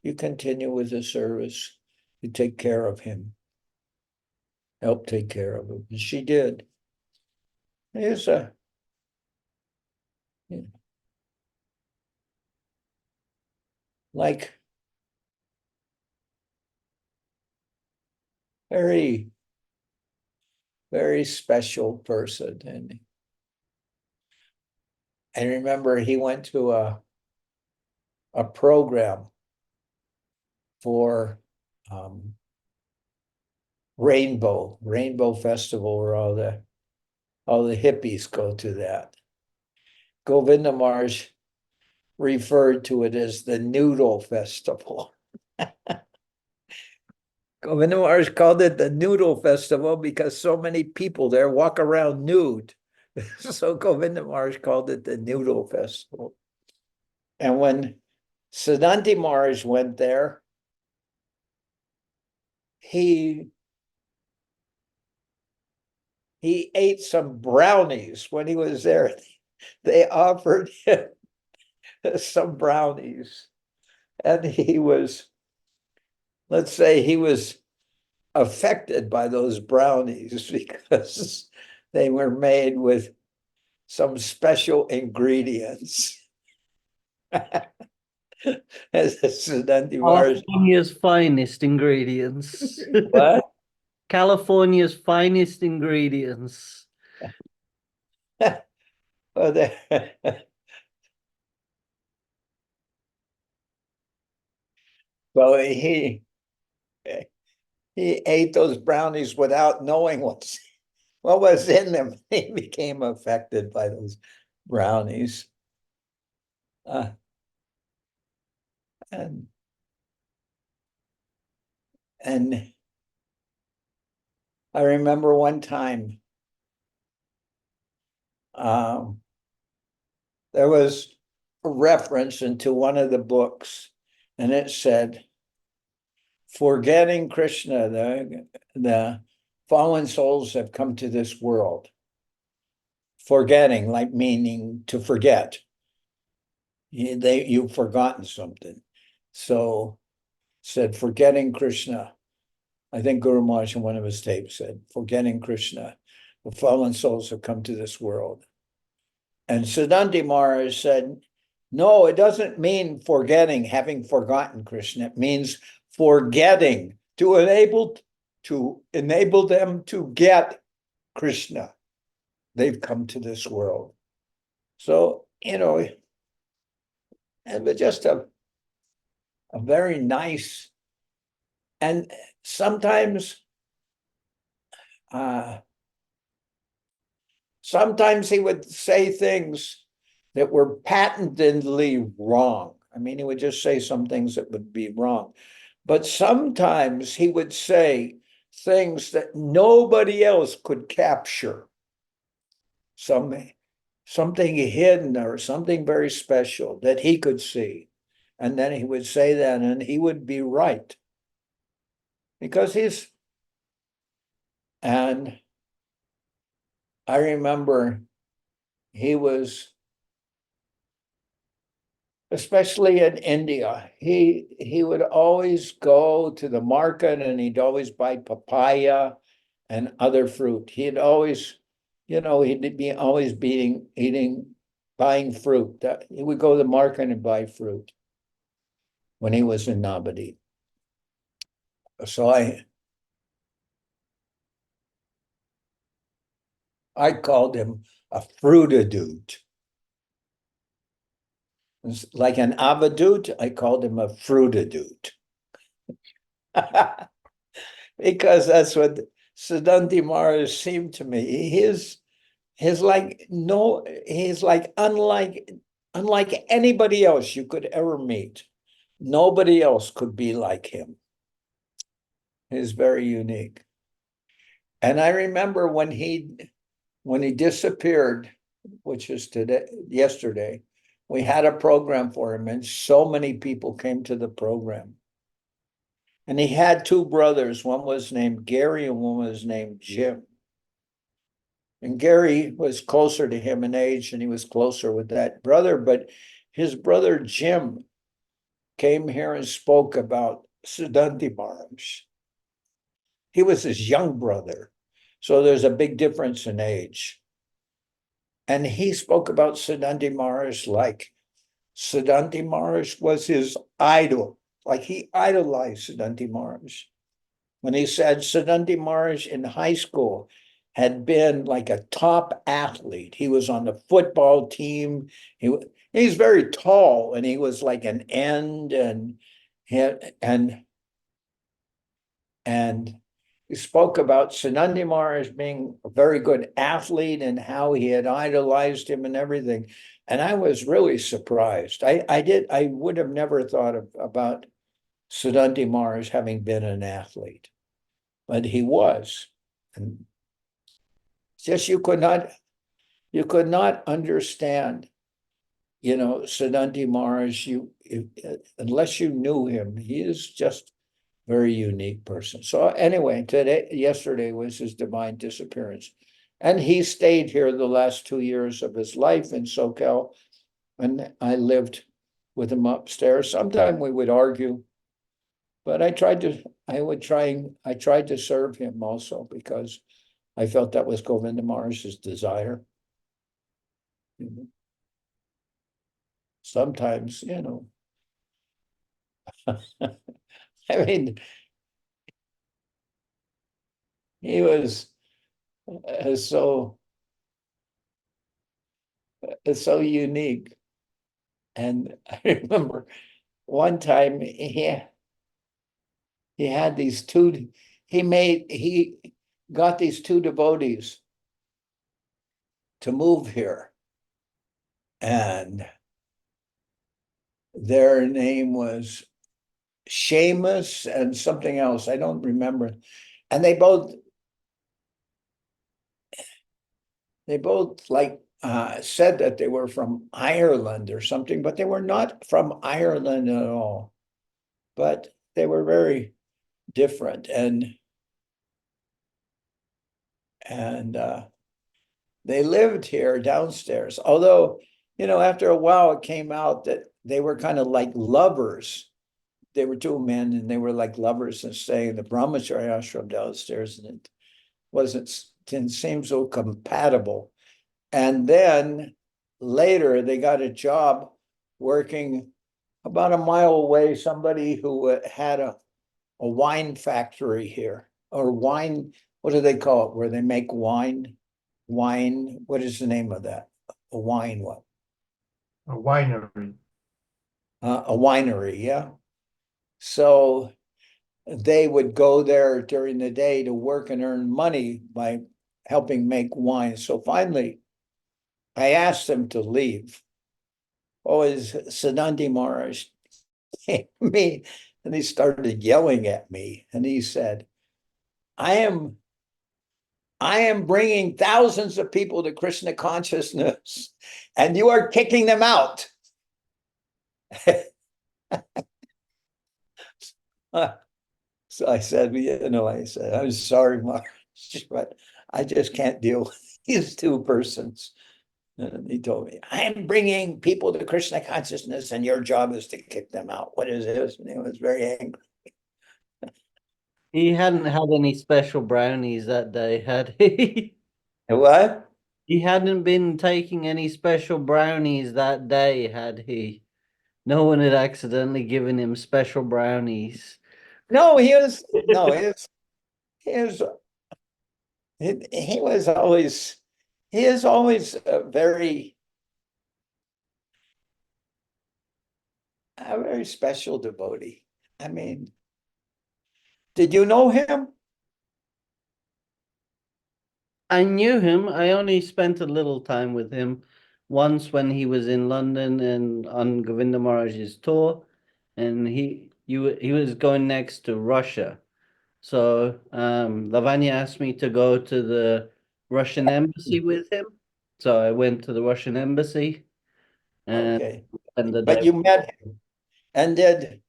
you continue with the service. You take care of him. Help take care of him. And she did. He's like very, very special person. And I remember he went to a program for Rainbow Festival, where all the hippies go to that. Govinda Maharaj referred to it as the Noodle Festival. Govinda Maharaj called it the Noodle Festival because so many people there walk around nude. So Govinda Maharaj called it the Noodle Festival. And when Siddhanti Maharaj went there, he ate some brownies when he was there. They offered him some brownies. And he was, let's say he was affected by those brownies because they were made with some special ingredients. As Siddhanti Maharaj.
California's finest ingredients.
What?
California's finest ingredients.
Well, well, he ate those brownies without knowing what was in them. He became affected by those brownies. And I remember one time there was a reference into one of the books, and it said, forgetting Krishna, the fallen souls have come to this world. Forgetting, like meaning to forget. You've forgotten something. So said, forgetting Krishna. I think Guru Maharaj in one of his tapes said, forgetting Krishna, the fallen souls have come to this world. And Siddhanti Maharaj said, no, it doesn't mean forgetting, having forgotten Krishna. It means forgetting, to enable them to get Krishna. They've come to this world. So, it was just a very nice, and sometimes he would say things that were patently wrong. I mean, he would just say some things that would be wrong. But sometimes he would say things that nobody else could capture. Something hidden or something very special that he could see. And then he would say that and he would be right. Because and I remember he was, especially in India, he would always go to the market and he'd always buy papaya and other fruit. He'd always, he'd be always buying fruit. He would go to the market and buy fruit when he was in Navadip. So I called him a fruitadute. Like an avadute, I called him a fruitadute. Because that's what Siddhanti Maharaj seemed to me. He's like unlike anybody else you could ever meet. Nobody else could be like him. He's very unique. And I remember when he disappeared, which is yesterday, we had a program for him and so many people came to the program. And he had two brothers. One was named Gary and one was named Jim. And Gary was closer to him in age and he was closer with that brother, but his brother Jim came here and spoke about Siddhanti Maharaj. He was his young brother. So there's a big difference in age. And he spoke about Siddhanti Maharaj like Siddhanti Maharaj was his idol. Like he idolized Siddhanti Maharaj. When he said Siddhanti Maharaj in high school had been like a top athlete. He was on the football team. He's very tall and he was like an end and he spoke about Siddhanta Maharaj being a very good athlete and how he had idolized him and everything. And I was really surprised. I would have never thought about Siddhanta Maharaj having been an athlete, but he was. And just you could not understand, Siddhanta Maharaj, unless you knew him. He is just very unique person. So anyway, yesterday was his divine disappearance. And he stayed here the last 2 years of his life in SoCal. And I lived with him upstairs. Sometimes we would argue, but I tried to serve him also because I felt that was Govinda Maharaj's desire. Sometimes, I mean, he was so unique. And I remember one time he had these he got these 2 devotees to move here. And their name was Seamus and something else. I don't remember. And they both like said that they were from Ireland or something, but they were not from Ireland at all. But they were very different, and they lived here downstairs. Although, after a while it came out that they were kind of like lovers. They were 2 men and they were like lovers and staying in the brahmachari ashram downstairs, and it didn't seem so compatible. And then later they got a job working about a mile away, somebody who had a wine factory here, or wine, what do they call it, where they make wine? What is the name of that? A wine what?
A winery.
A winery, yeah. So they would go there during the day to work and earn money by helping make wine. So finally, I asked them to leave. His Siddhanta Maharaj came to me and he started yelling at me. And he said, I am bringing thousands of people to Krishna consciousness and you are kicking them out. So I said, I'm sorry, Maharaj, but I just can't deal with these 2 persons. And he told me, I am bringing people to Krishna consciousness and your job is to kick them out. What is this? And he was very angry.
He hadn't had any special brownies that day, had he?
What?
He hadn't been taking any special brownies that day, had he? No one had accidentally given him special brownies.
No, he was always a very special devotee. I mean, did you know him?
I knew him. I only spent a little time with him once when he was in London and on Govinda Maharaj's tour, and he was going next to Russia. So Lavanya asked me to go to the Russian embassy with him. So I went to the Russian embassy and
Okay,
spent the
but
day.
you met him. And did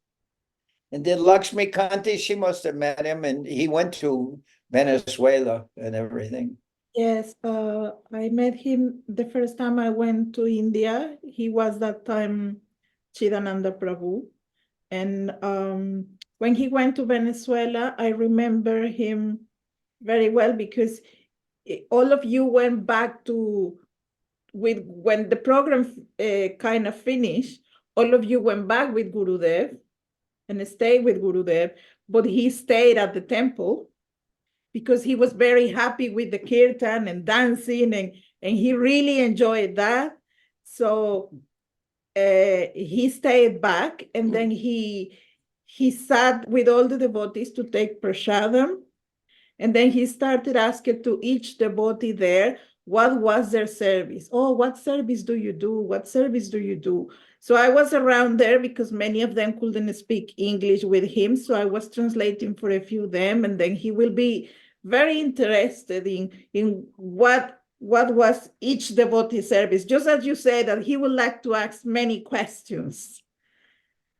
Lakshmi Kanti, she must have met him, and he went to Venezuela and everything.
Yes, I met him the first time I went to India. He was that time Chidananda Prabhu. And when he went to Venezuela, I remember him very well because all of you went back when the program kind of finished, all of you went back with Gurudev and stayed with Gurudev, but he stayed at the temple because he was very happy with the kirtan and dancing, and he really enjoyed that. So he stayed back, and then he sat with all the devotees to take prasadam, And then he started asking to each devotee there, what was their service? Oh, what service do you do? What service do you do? So I was around there because many of them couldn't speak English with him. So I was translating for a few of them. And then he will be very interested in what was each devotee service. Just as you said, that he would like to ask many questions.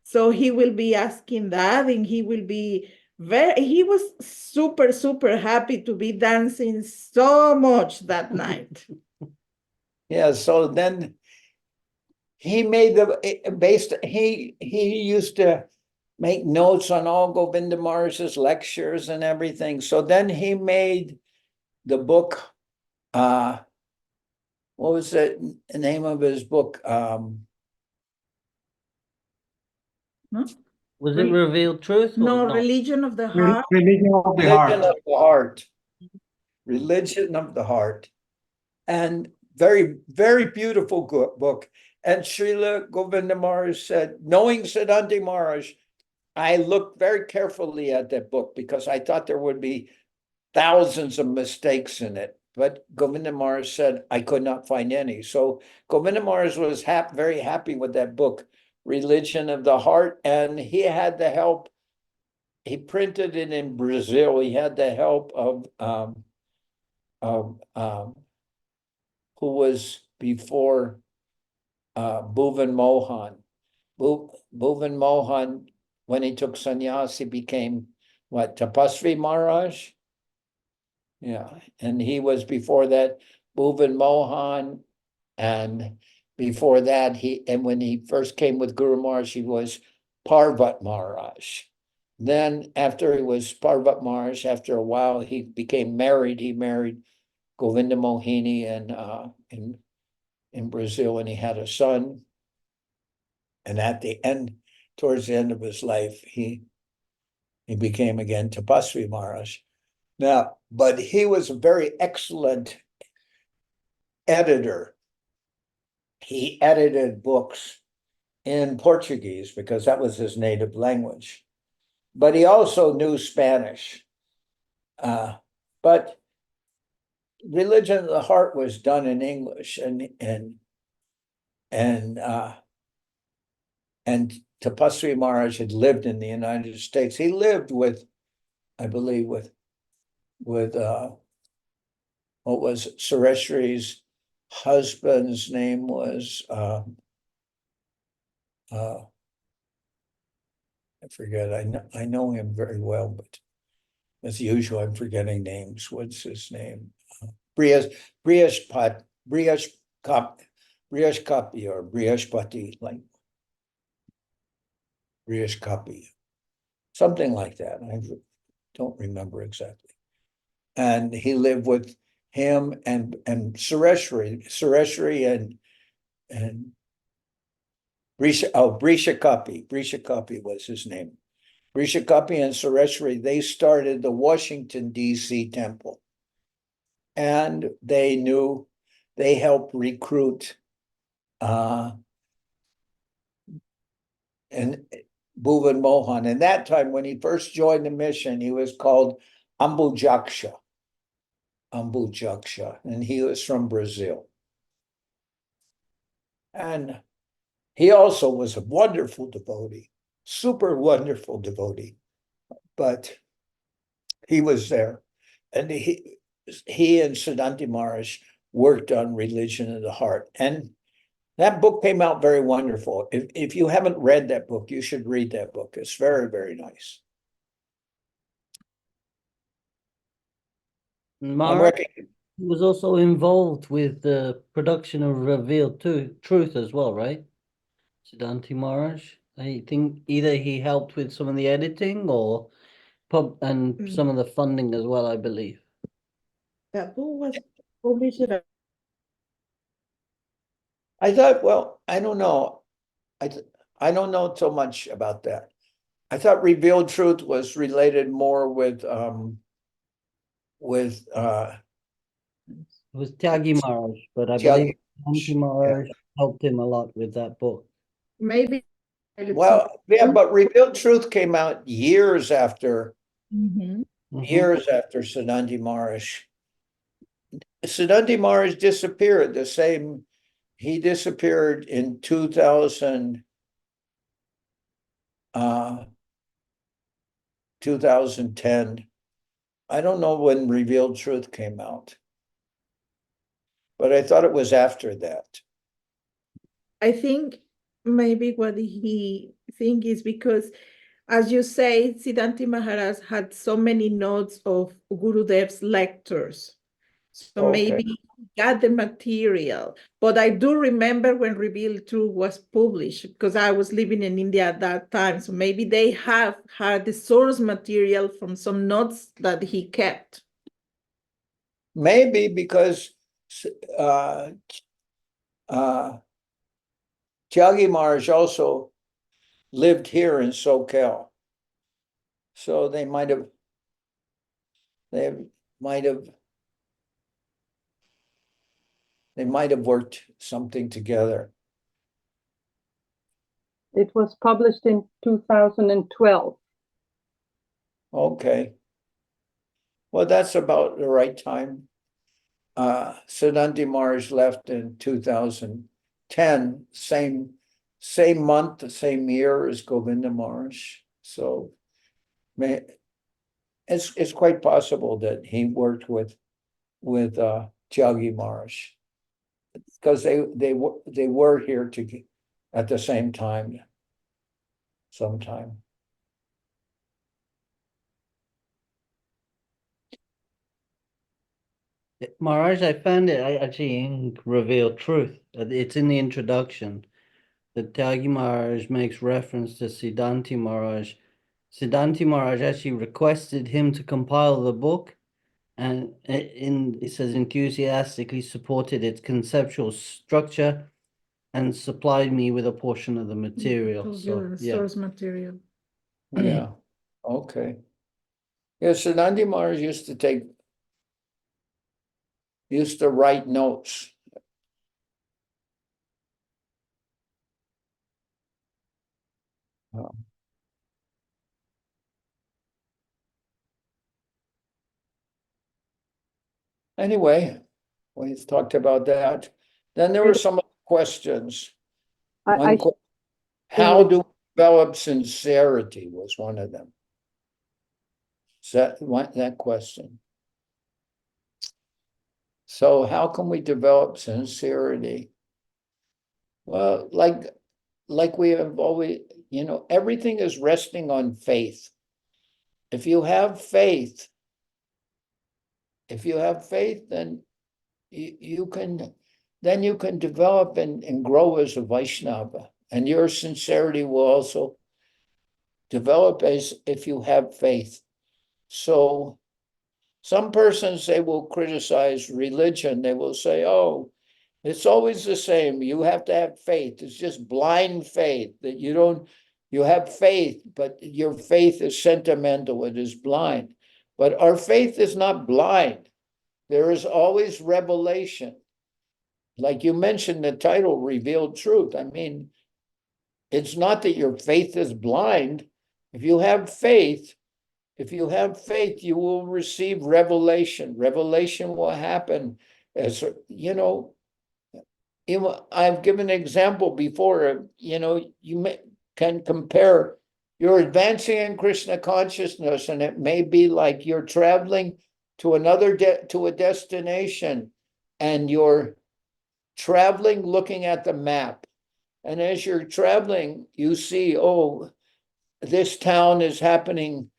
So he will be asking that, and he will be he was super, super happy to be dancing so much that night.
Yeah, so then he made he used to make notes on all Govinda Maharaj's lectures and everything. So then he made the book, what was the name of his book?
No,
Was it Revealed Truth? Or
no,
not?
Religion of the Heart.
Religion of the
Religion
Heart.
of the Heart. Religion of the Heart. And very, very beautiful book. And Srila Govinda Maharaj said, knowing Siddhanta Maharaj, I looked very carefully at that book because I thought there would be thousands of mistakes in it. But Govinda Maharaj said, I could not find any. So Govinda Maharaj was very happy with that book, Religion of the Heart. And he had the help. He printed it in Brazil. He had the help of who was before Bhuvan Mohan. Bhuvan Mohan, when he took sannyas, he became what, Tapasvi Maharaj? Yeah, and he was before that Bhuvan Mohan, and before that when he first came with Guru Maharaj, he was Parvat Maharaj. Then after he was Parvat Maharaj, after a while he became married. He married Govinda Mohini in Brazil, and he had a son. And at the end, towards the end of his life, he became again Tapasvi Maharaj. Now, but he was a very excellent editor. He edited books in Portuguese because that was his native language. But he also knew Spanish. But Religion of the Heart was done in English, and Tapasvi Maharaj had lived in the United States. He lived with, I believe, with what was Sureshri's husband's name was, I forget. I know him very well, but as usual, I'm forgetting names. What's his name? Brihashpati or Brihashpati, like Brihashpati, something like that. I don't remember exactly. And he lived with him and Sureshri and Brihashpati was his name. Brihashpati and Saraswati, they started the Washington, D.C. temple. And they helped recruit and Bhuvan Mohan. And that time, when he first joined the mission, he was called Ambujaksha, and he was from Brazil. And he also was a wonderful devotee, super wonderful devotee, but he was there. And he and Siddhanta Maharaj worked on Religion of the Heart. And that book came out very wonderful. If you haven't read that book, you should read that book. It's very, very nice.
Maharaj was also involved with the production of Revealed Truth as well, right? Siddhanta Maharaj. I think either he helped with some of the editing or some of the funding as well, I believe.
That book was published.
I thought, well, I don't know. I don't know so much about that. I thought Revealed Truth was related more with
It was Tyagi Maharaj, but I
Tyagi
believe Siddhanta Maharaj helped him a lot with that book.
Maybe.
well, yeah, but Revealed Truth came out years after
Mhm.
Mhm.
years after Siddhanti Maharaj. Siddhanti Maharaj disappeared the same, he disappeared in 2010. I don't know when Revealed Truth came out, but I thought it was after that.
I think maybe what he think is because, as you say, Siddhanti Maharaj had so many notes of Gurudev's lectures. So maybe he got the material. But I do remember when Revealed Truth was published, because I was living in India at that time. So maybe they have had the source material from some notes that he kept.
Maybe because Tyagi Maharaj also lived here in SoCal. So they might have worked something together.
It was published in 2012.
Okay. Well, that's about the right time. Siddhanti Maharaj left in 2010, same month, same year as Govinda Maharaj. So it's quite possible that he worked with Tyagi Maharaj, because they were here at the same time sometime.
Maharaj, I found it actually in Revealed Truth. It's in the introduction. That Tyagi Maharaj makes reference to Siddhanti Maharaj. Siddhanti Maharaj actually requested him to compile the book, and it says enthusiastically supported its conceptual structure and supplied me with a portion of the material. So yeah.
Source material.
Yeah. Okay. Yeah, Siddhanti Maharaj used to write notes. Anyway, we talked about that. Then there were some questions. How do we develop sincerity was one of them. That question. So how can we develop sincerity? Well, like we have always, everything is resting on faith. If you have faith, then you can develop and grow as a Vaishnava, and your sincerity will also develop as if you have faith. So some persons, they will criticize religion. They will say, oh, it's always the same. You have to have faith. It's just blind faith that you have faith, but your faith is sentimental. It is blind. But our faith is not blind. There is always revelation. Like you mentioned, the title, Revealed Truth. I mean, it's not that your faith is blind. If you have faith, you will receive revelation. Revelation will happen. As I've given an example before. You can compare. You're advancing in Krishna consciousness, and it may be like you're traveling to a destination, and you're traveling looking at the map. And as you're traveling, you see, oh, this town is happening.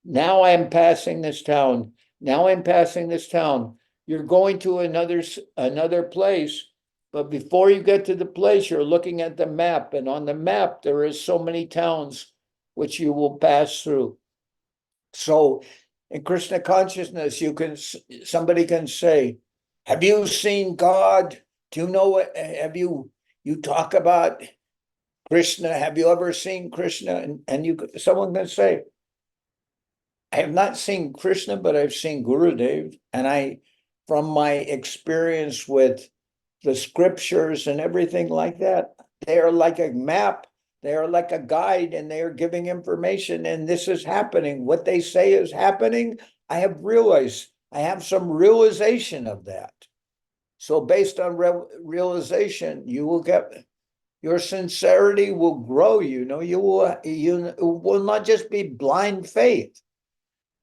Now I'm passing this town. Now I'm passing this town. You're going to another place, but before you get to the place, you're looking at the map, and on the map there is so many towns which you will pass through. So in Krishna consciousness, somebody can say, have you seen God? Do you know what? Have you talk about Krishna? Have you ever seen Krishna? And someone can say, I have not seen Krishna, but I've seen Gurudev. And from my experience with the scriptures and everything like that, they are like a map. They are like a guide, and they are giving information. And this is happening. What they say is happening. I have some realization of that. So based on realization, you will get, your sincerity will grow, you will not just be blind faith.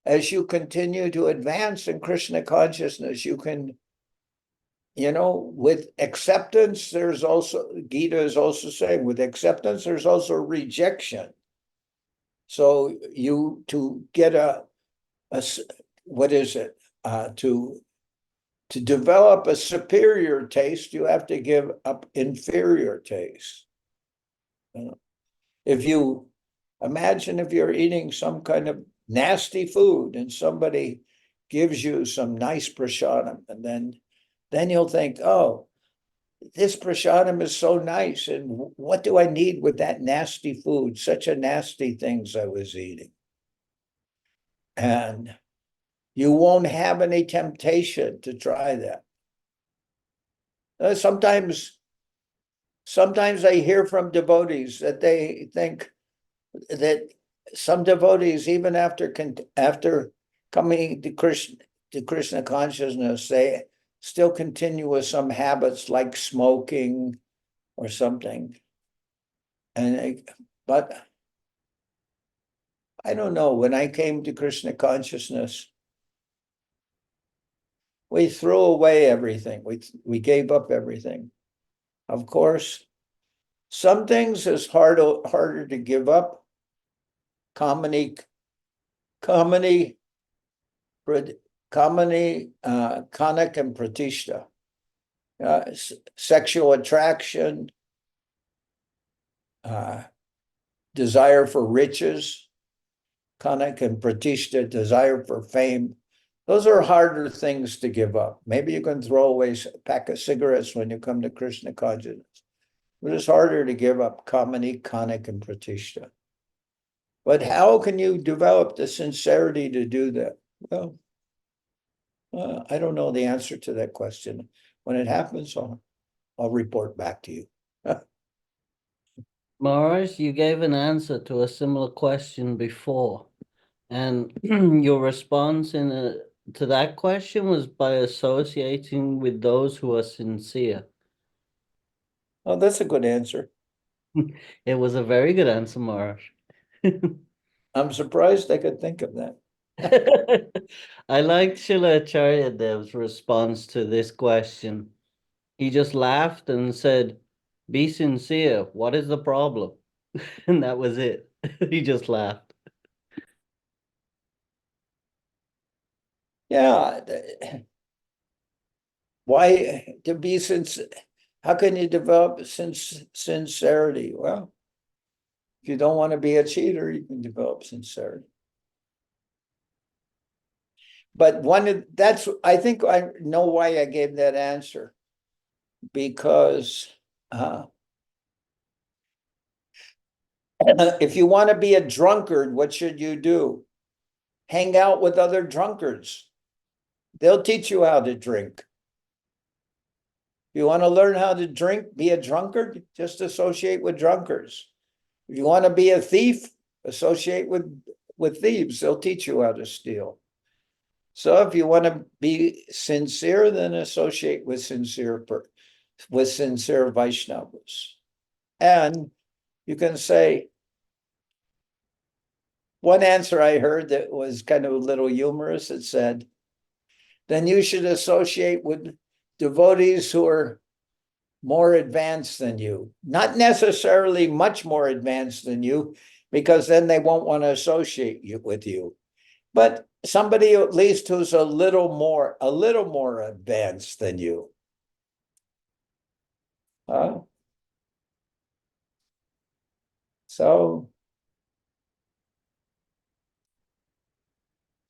As you continue to advance in Krishna consciousness, you can, with acceptance, there's also, Gita is also saying, with acceptance, there's also rejection. So to get to develop a superior taste, you have to give up inferior taste. If you imagine if you're eating some kind of nasty food and somebody gives you some nice prasadam, and then you'll think, oh, this prasadam is so nice, and what do I need with that nasty food? Such a nasty things I was eating. And you won't have any temptation to try that. Sometimes I hear from devotees that they think that some devotees, even after coming to Krishna consciousness, they still continue with some habits like smoking or something. But I don't know, when I came to Krishna consciousness, we threw away everything. We gave up everything. Of course, some things is harder to give up. Kamani, kanak and pratishta. Sexual attraction, desire for riches, kanak and pratishta, desire for fame. Those are harder things to give up. Maybe you can throw away a pack of cigarettes when you come to Krishna consciousness, but it's harder to give up kamani, kanak, and pratishta. But how can you develop the sincerity to do that? Well, I don't know the answer to that question. When it happens, I'll report back to you.
Maharaj, you gave an answer to a similar question before, and your response to that question was by associating with those who are sincere.
Oh, that's a good answer.
It was a very good answer, Maharaj.
I'm surprised I could think of that.
I liked Srila Acharya Dev's response to this question. He just laughed and said, "Be sincere. What is the problem?" And that was it. He just laughed.
Yeah. Why to be sincere? How can you develop sincerity? Well, if you don't want to be a cheater, you can develop sincerity. But I think I know why I gave that answer. Because if you want to be a drunkard, what should you do? Hang out with other drunkards. They'll teach you how to drink. If you want to learn how to drink, be a drunkard, just associate with drunkards. If you want to be a thief, associate with thieves. They'll teach you how to steal. So if you want to be sincere, then associate with sincere Vaishnavas. And you can say, one answer I heard that was kind of a little humorous, it said, then you should associate with devotees who are more advanced than you. Not necessarily much more advanced than you, because then they won't want to associate with you. But somebody at least who's a little more advanced than you. So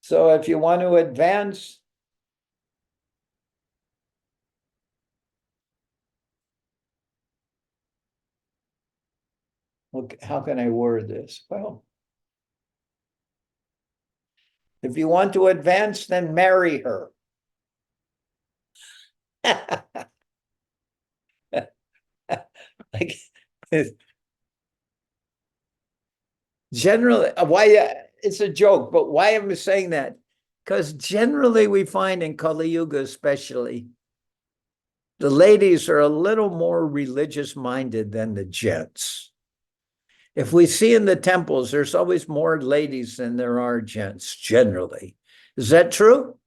if you want to advance, how can I word this? Well, if you want to advance, then marry her. Like, generally, why it's a joke, but why am I saying that? Because generally we find in Kali Yuga especially, the ladies are a little more religious minded than the gents. If we see in the temples, there's always more ladies than there are gents, generally. Is that true?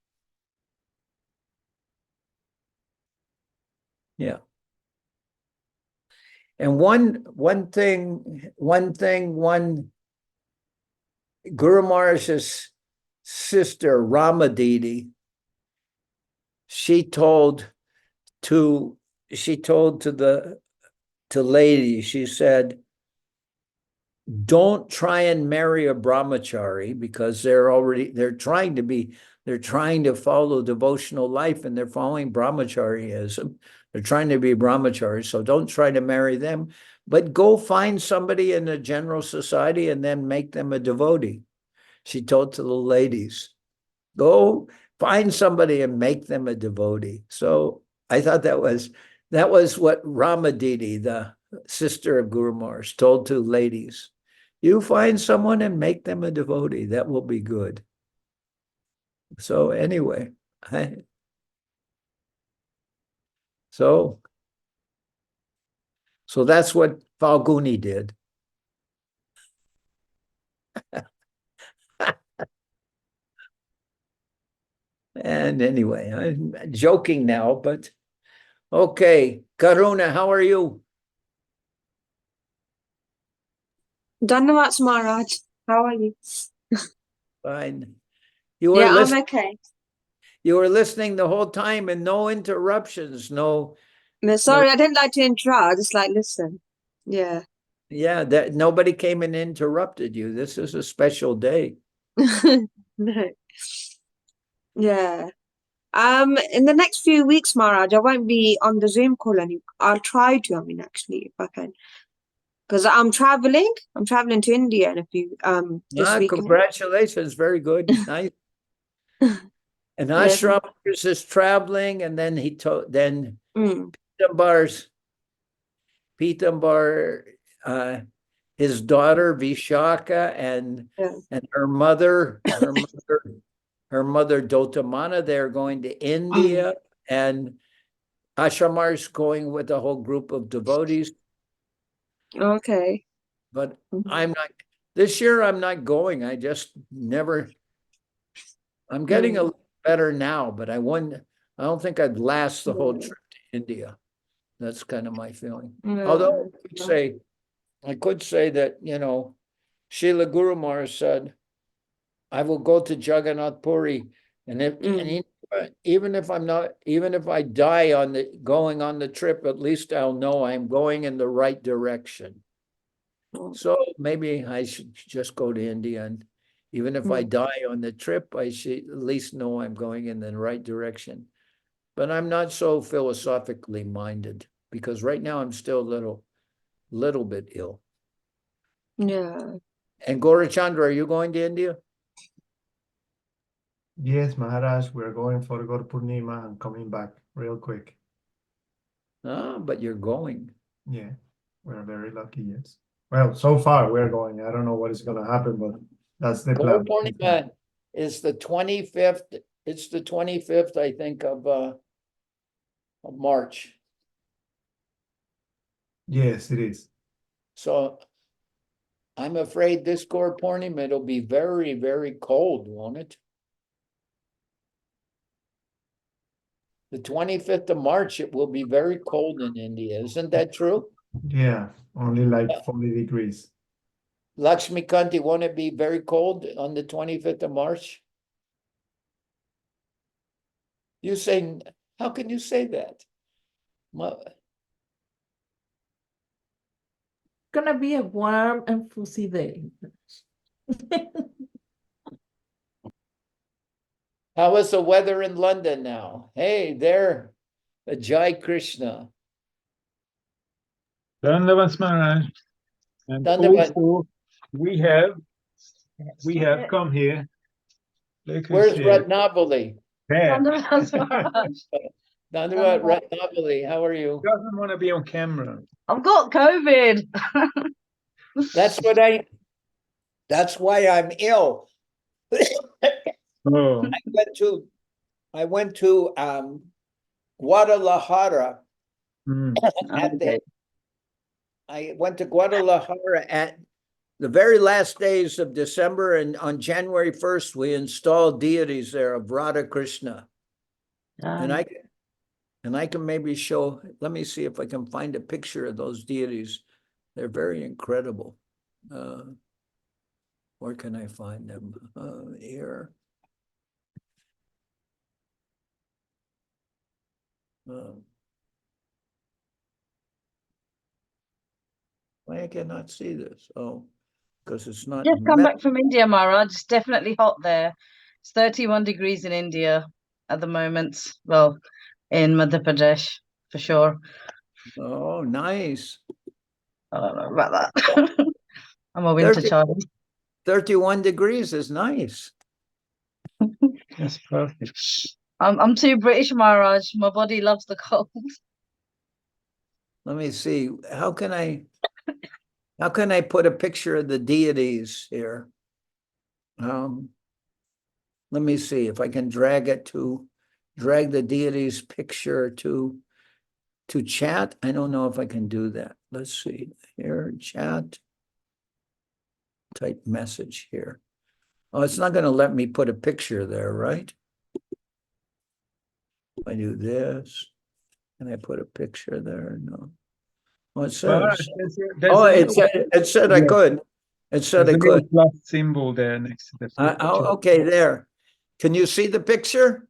Yeah. And one Guru Maharaj's sister, Ramadidi, she told to ladies, she said, don't try and marry a brahmachari because they're trying to follow devotional life and they're following brahmacharyism. They're trying to be brahmacharis, so don't try to marry them, but go find somebody in a general society and then make them a devotee. She told to the ladies, go find somebody and make them a devotee. So I thought that was what Ramadidi, the sister of Guru Maharaj, told to ladies. You find someone and make them a devotee. That will be good. So anyway, so that's what Falguni did. And anyway, I'm joking now, but okay. Karuna, how are you?
Dhanawats Maharaj, how are you?
Fine. You were
Yeah, I'm
listening.
okay.
You were listening the whole time and no interruptions. No.
No, sorry, I don't like to interrupt. I just like listen. Yeah.
Yeah, that nobody came and interrupted you. This is a special day.
No. Yeah. In the next few weeks, Maharaj, I won't be on the Zoom call anymore. I'll try to, actually, if I can. Because I'm traveling. I'm traveling to India in a few this weekend.
Congratulations. Very good. Nice. And Ashram is traveling, and then Pitambar, his daughter Vishaka, and her mother Dotamana, they're going to India, and Ashamar's going with a whole group of devotees.
Okay.
But this year I'm not going. I just never, I'm getting a little better now, but I don't think I'd last the whole trip to India. That's kind of my feeling. Although I could say that, Srila Guru Maharaj said, I will go to Jagannath Puri, and even if I die going on the trip, at least I'll know I'm going in the right direction. So maybe I should just go to India, and even if I die on the trip, I should at least know I'm going in the right direction. But I'm not so philosophically minded because right now I'm still a little bit ill.
Yeah.
And Gaurachandra, are you going to India?
Yes, Maharaj, we're going for Gaur Purnima and coming back real quick.
But you're going.
Yeah, we're very lucky, yes. Well, so far we're going. I don't know what is going to happen, but that's the
Gaur
plan.
Purnima is the 25th. It's the 25th, I think, of March.
Yes, it is.
So I'm afraid this Gaur Purnima, it'll be very, very cold, won't it? The 25th of March, it will be very cold in India. Isn't that true?
Yeah, only like 40 degrees.
Lakshmi Kanti, won't it be very cold on the 25th of March? You saying, how can you say that?
Gonna be a warm and fuzzy day.
How is the weather in London now? Hey, there, Jai Krishna.
Dhanavats Maharaj. And
Dhanavad.
also, we have come here.
Where's Ratnavali?
There.
Dhanavad, Ratnavali, how are you?
Doesn't want to be on camera.
I've got COVID.
That's why I'm ill.
Oh,
I went to Guadalajara
mm.
at the
Okay.
I went to Guadalajara at the very last days of December, and on January 1st, we installed deities there of Radha Krishna. And I can maybe show, let me see if I can find a picture of those deities. They're very incredible. Where can I find them? Here. Why I cannot see this? Oh, because it's not.
Just come back from India, Maharaj. It's definitely hot there. It's 31 degrees in India at the moment. Well, in Madhya Pradesh, for sure.
Oh, nice.
I don't know about that. I'm a winter
30
child.
31 degrees is nice.
That's perfect.
I'm too British, Maharaj. My body loves the cold.
Let me see. How can I put a picture of the deities here? Let me see if I can drag the deities picture to chat. I don't know if I can do that. Let's see here, chat. Type message here. Oh, it's not going to let me put a picture there, right? I do this and I put a picture there. No. Well, it
Maharaj,
says.
there's
Oh,
a
it
little,
said I
yeah,
could. It said
there's
I
a little
could.
plus symbol there next to the picture.
Okay, there. Can you see the picture?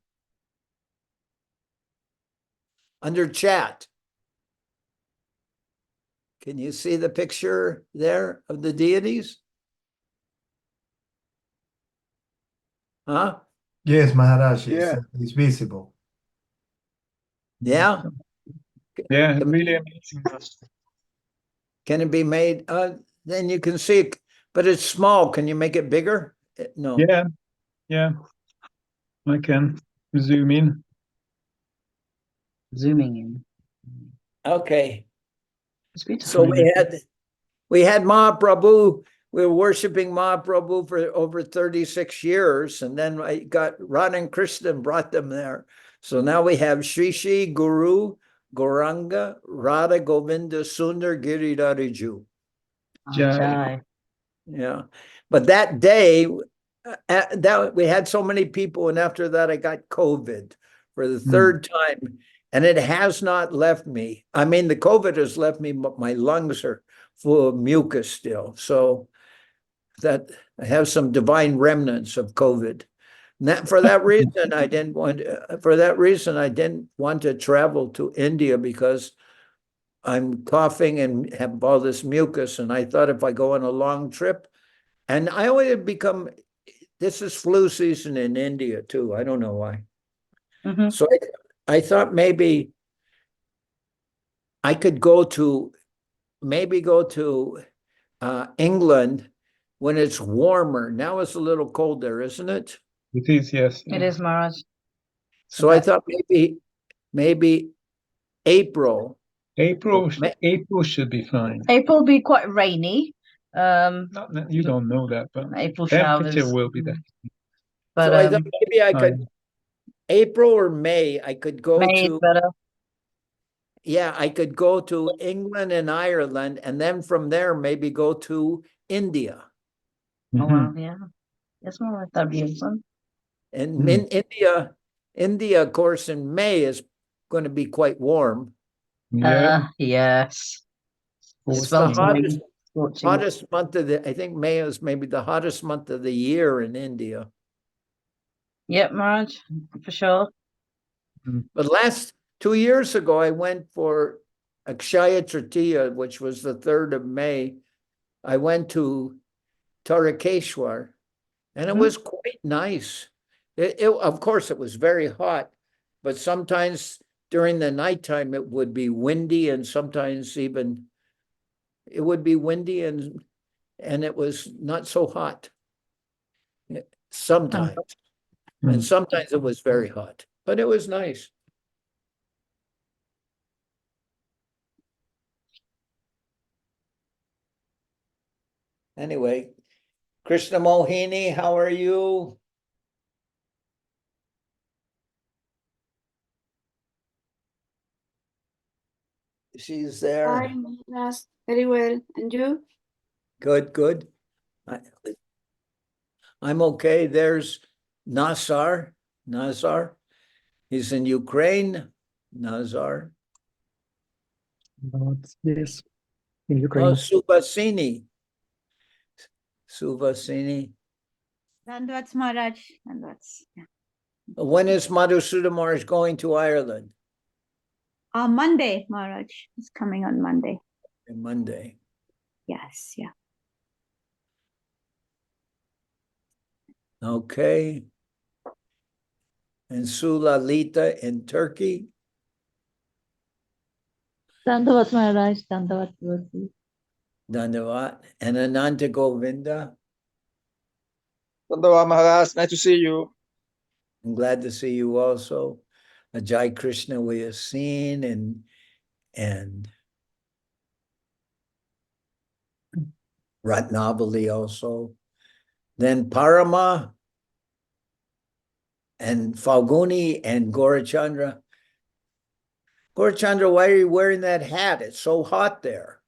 Under chat. Can you see the picture there of the deities? Huh?
Yes, Maharaj,
Yeah.
it's visible.
Yeah.
Yeah,
Can,
really amazing.
can it be made? Then you can see it, but it's small. Can you make it bigger? No.
Yeah, I can zoom in.
Zooming in.
Okay.
It's beautiful.
So we had Mahaprabhu. We were worshiping Mahaprabhu for over 36 years, and then I got Radha and Krishna and brought them there. So now we have Shri Guru, Gauranga, Radha Govinda Sundar Giridhariju.
Jai.
Yeah. But that day, that we had so many people, and after that I got COVID for the third time, and it has not left me. I mean, the COVID has left me, but my lungs are full of mucus still. So that I have some divine remnants of COVID. For that reason, I didn't want to travel to India, because I'm coughing and have all this mucus. And I thought if I go on a long trip, and I always become, this is flu season in India too. I don't know why.
Mhm.
So I thought maybe I could go to England when it's warmer. Now it's a little cold there, isn't it?
It is, yes.
It is, Maharaj.
So I thought maybe April.
April should be fine.
April will be quite rainy.
You don't know that, but
April
temperature
showers.
will be there.
But
So I thought maybe I could,
fine.
April or May, I could go
May is
to,
better.
yeah, I could go to England and Ireland, and then from there maybe go to India.
Oh wow, yeah. Yes, Maharaj, that'd be awesome.
And in India, of course, in May is going to be quite warm.
Yeah.
Yes.
It's the
Sweltering.
hottest month of I think May is maybe the hottest month of the year in India.
Yep, Maharaj, for sure.
But 2 years ago, I went for Akshaya Tritiya, which was the 3rd of May. I went to Tarakeshwar, and it was quite nice. Of course, it was very hot, but sometimes during the nighttime it would be windy, and sometimes even it would be windy and it was not so hot. Sometimes. And sometimes it was very hot, but it was nice. Anyway, Krishna Mohini, how are you? she's there.
Hi, Maharaj. Very well. And you?
Good, good. I'm okay. There's Nazar. He's in Ukraine. Nazar.
Yes, in
Oh,
Ukraine.
Subhasini.
Dandavats Maharaj. Dandavats. Yeah.
When is Madhusudan Maharaj going to Ireland?
Monday, Maharaj. It's coming on Monday.
Monday.
Yes, yeah.
Okay. And Sulalita in Turkey.
Dandavats Maharaj. Dandavats Maharaj.
Dandavat. And Ananta Govinda.
Dandavat Maharaj, nice to see you.
I'm glad to see you also. Ajay Krishna we have seen and Ratnavali also. Then Parama and Falguni and Gorachandra. Gorachandra, why are you wearing that hat? It's so hot there.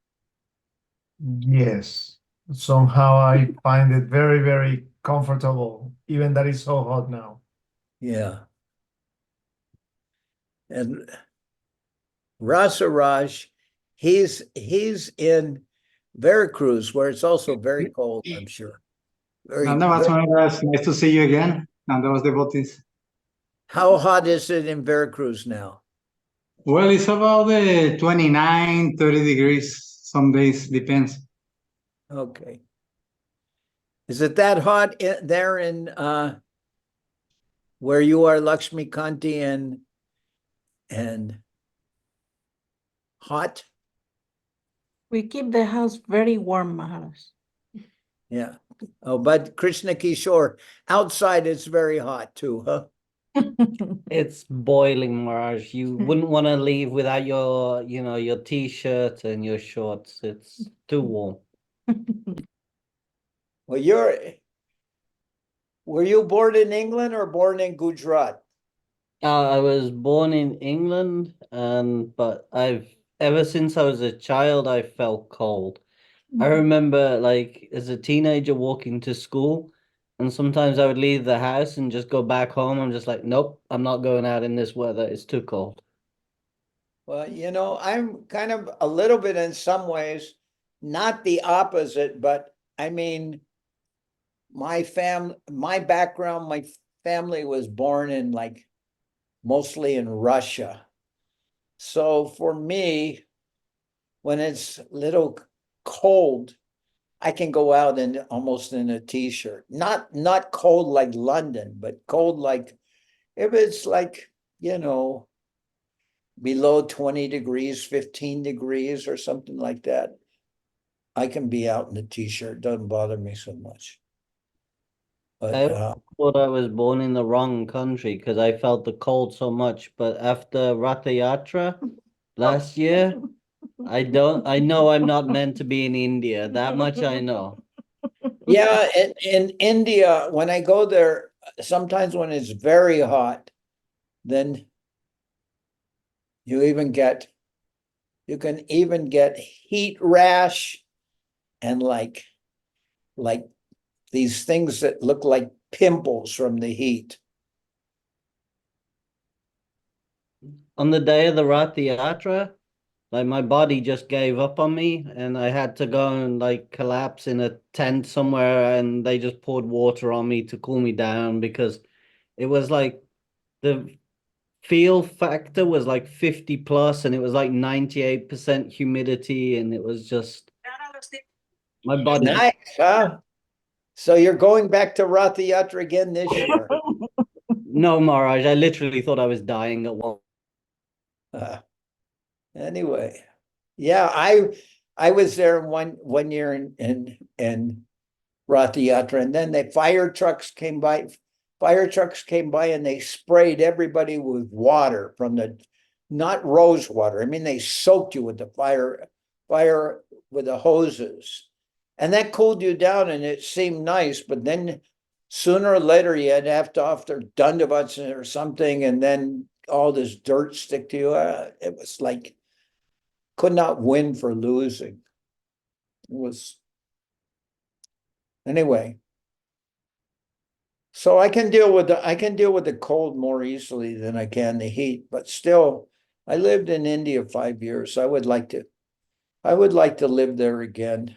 Yes. Somehow I find it very, very comfortable, even that it's so hot now.
Yeah. And Rasaraj, he's in Veracruz, where it's also very cold, I'm sure.
Dandavats Maharaj, nice to see you again. Dandavats devotees.
How hot is it in Veracruz now?
Well, it's about 29, 30 degrees. Some days, depends.
Okay. Is it that hot there in where you are, Lakshmi Kanti, and hot?
We keep the house very warm, Maharaj.
Yeah. Oh, but Krishna Kishore, outside it's very hot too, huh?
It's boiling, Maharaj. You wouldn't want to leave without your, your t-shirt and your shorts. It's too warm.
Well, were you born in England or born in Gujarat?
I was born in England, but ever since I was a child, I felt cold. I remember, like, as a teenager walking to school, and sometimes I would leave the house and just go back home. I'm just like, nope, I'm not going out in this weather. It's too cold.
Well, I'm kind of a little bit in some ways, not the opposite, but I mean, my background, my family was born in mostly in Russia. So for me, when it's a little cold, I can go out almost in a t-shirt. Not cold like London, but cold like if it's below 20 degrees, 15 degrees or something like that. I can be out in a t-shirt. Doesn't bother me so much. But
I thought I was born in the wrong country because I felt the cold so much. But after Ratha Yatra last year, I know I'm not meant to be in India. That much I know.
yeah, in India, when I go there, sometimes when it's very hot, then you can even get heat rash and like these things that look like pimples from the heat.
On the day of the Ratha Yatra, like my body just gave up on me and I had to go and collapse in a tent somewhere, and they just poured water on me to cool me down because it was the feel factor was 50 plus and it was 98% humidity, and it was just my body.
Nice, huh? So you're going back to Ratha Yatra again this year?
No, Maharaj, I literally thought I was dying at one.
Anyway, yeah, I was there one year in Ratha Yatra, and then the fire trucks came by. Fire trucks came by and they sprayed everybody with water from not rose water. I mean, they soaked you with the fire with the hoses, and that cooled you down, and it seemed nice. But then sooner or later, you had to have to after dandavats or something, and then all this dirt stick to you. It was could not win for losing. It was, anyway. So I can deal with the cold more easily than I can the heat, but still, I lived in India 5 years. I would like to live there again.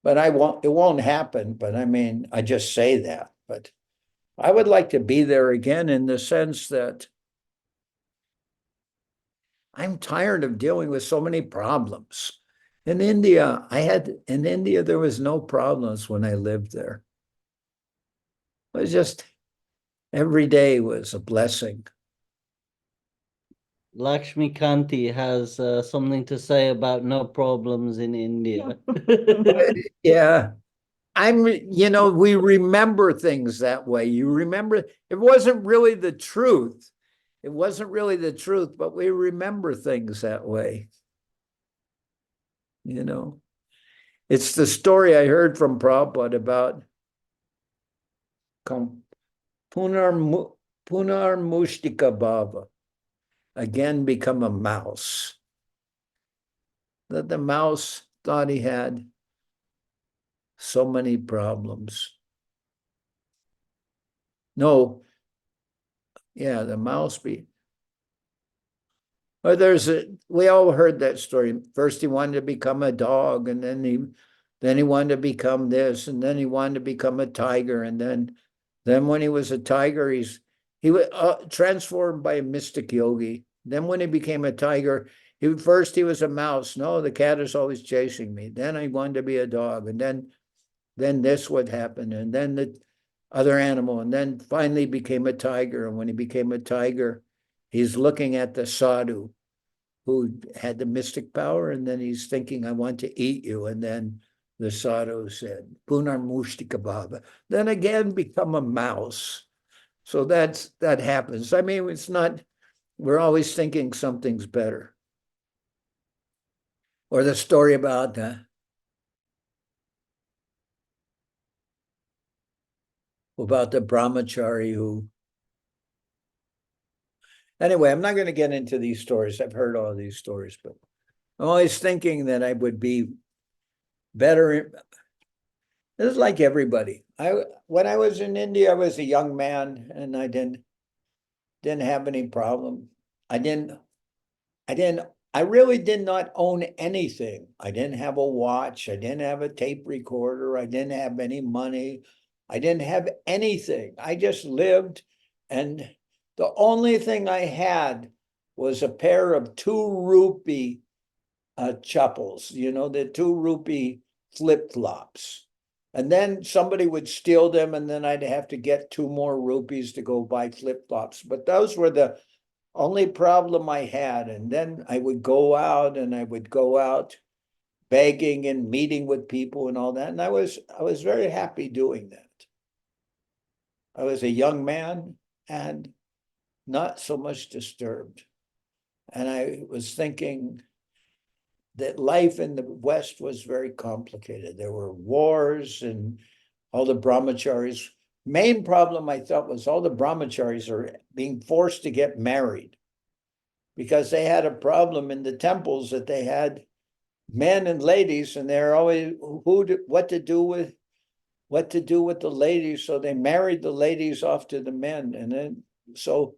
But it won't happen, but I mean, I just say that, but I would like to be there again in the sense that I'm tired of dealing with so many problems. In India, there was no problems when I lived there. It was just, every day was a blessing.
Lakshmi Kanti has something to say about no problems in India.
Yeah. We remember things that way. You remember, it wasn't really the truth. It wasn't really the truth, but we remember things that way. It's the story I heard from Prabhupada about Punar Mushtika Bhava, again become a mouse. That the mouse thought he had so many problems. No, yeah, the mouse we all heard that story. First he wanted to become a dog, and then he wanted to become this, and then he wanted to become a tiger, and then when he was a tiger, he was transformed by a mystic yogi. Then when he became a tiger, first he was a mouse. No, the cat is always chasing me. Then I wanted to be a dog, and then this would happen, and then the other animal, and then finally became a tiger. And when he became a tiger, he's looking at the sadhu who had the mystic power, and then he's thinking, I want to eat you. And then the sadhu said, Punar Mushtika Bhava. Then again become a mouse. So that happens. I mean, it's not, we're always thinking something's better. Or the story about the brahmachari who, anyway, I'm not going to get into these stories. I've heard all these stories, but I'm always thinking that I would be better. This is like everybody. When I was in India, I was a young man, and I didn't have any problem. I really did not own anything. I didn't have a watch. I didn't have a tape recorder. I didn't have any money. I didn't have anything. I just lived, and the only thing I had was a pair of 2 rupee chappals, the 2 rupee flip-flops. And then somebody would steal them, and then I'd have to get 2 more rupees to go buy flip-flops. But those were the only problem I had. And then I would go out begging and meeting with people and all that. And I was very happy doing that. I was a young man and not so much disturbed. And I was thinking that life in the West was very complicated. There were wars, and all the brahmacharis. Main problem I thought was all the brahmacharis are being forced to get married, because they had a problem in the temples that they had men and ladies, and they're always what to do with the ladies. So they married the ladies off to the men, and then so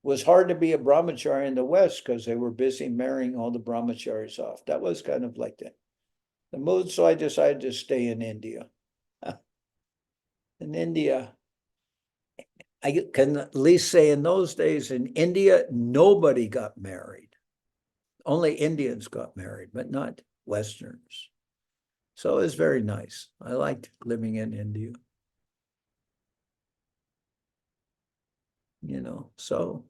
it was hard to be a brahmachari in the West because they were busy marrying all the brahmacharis off. That was kind of like the mood. So I decided to stay in India. In India, I can at least say in those days in India, nobody got married. Only Indians got married, but not Westerners. So it was very nice. I liked living in India. So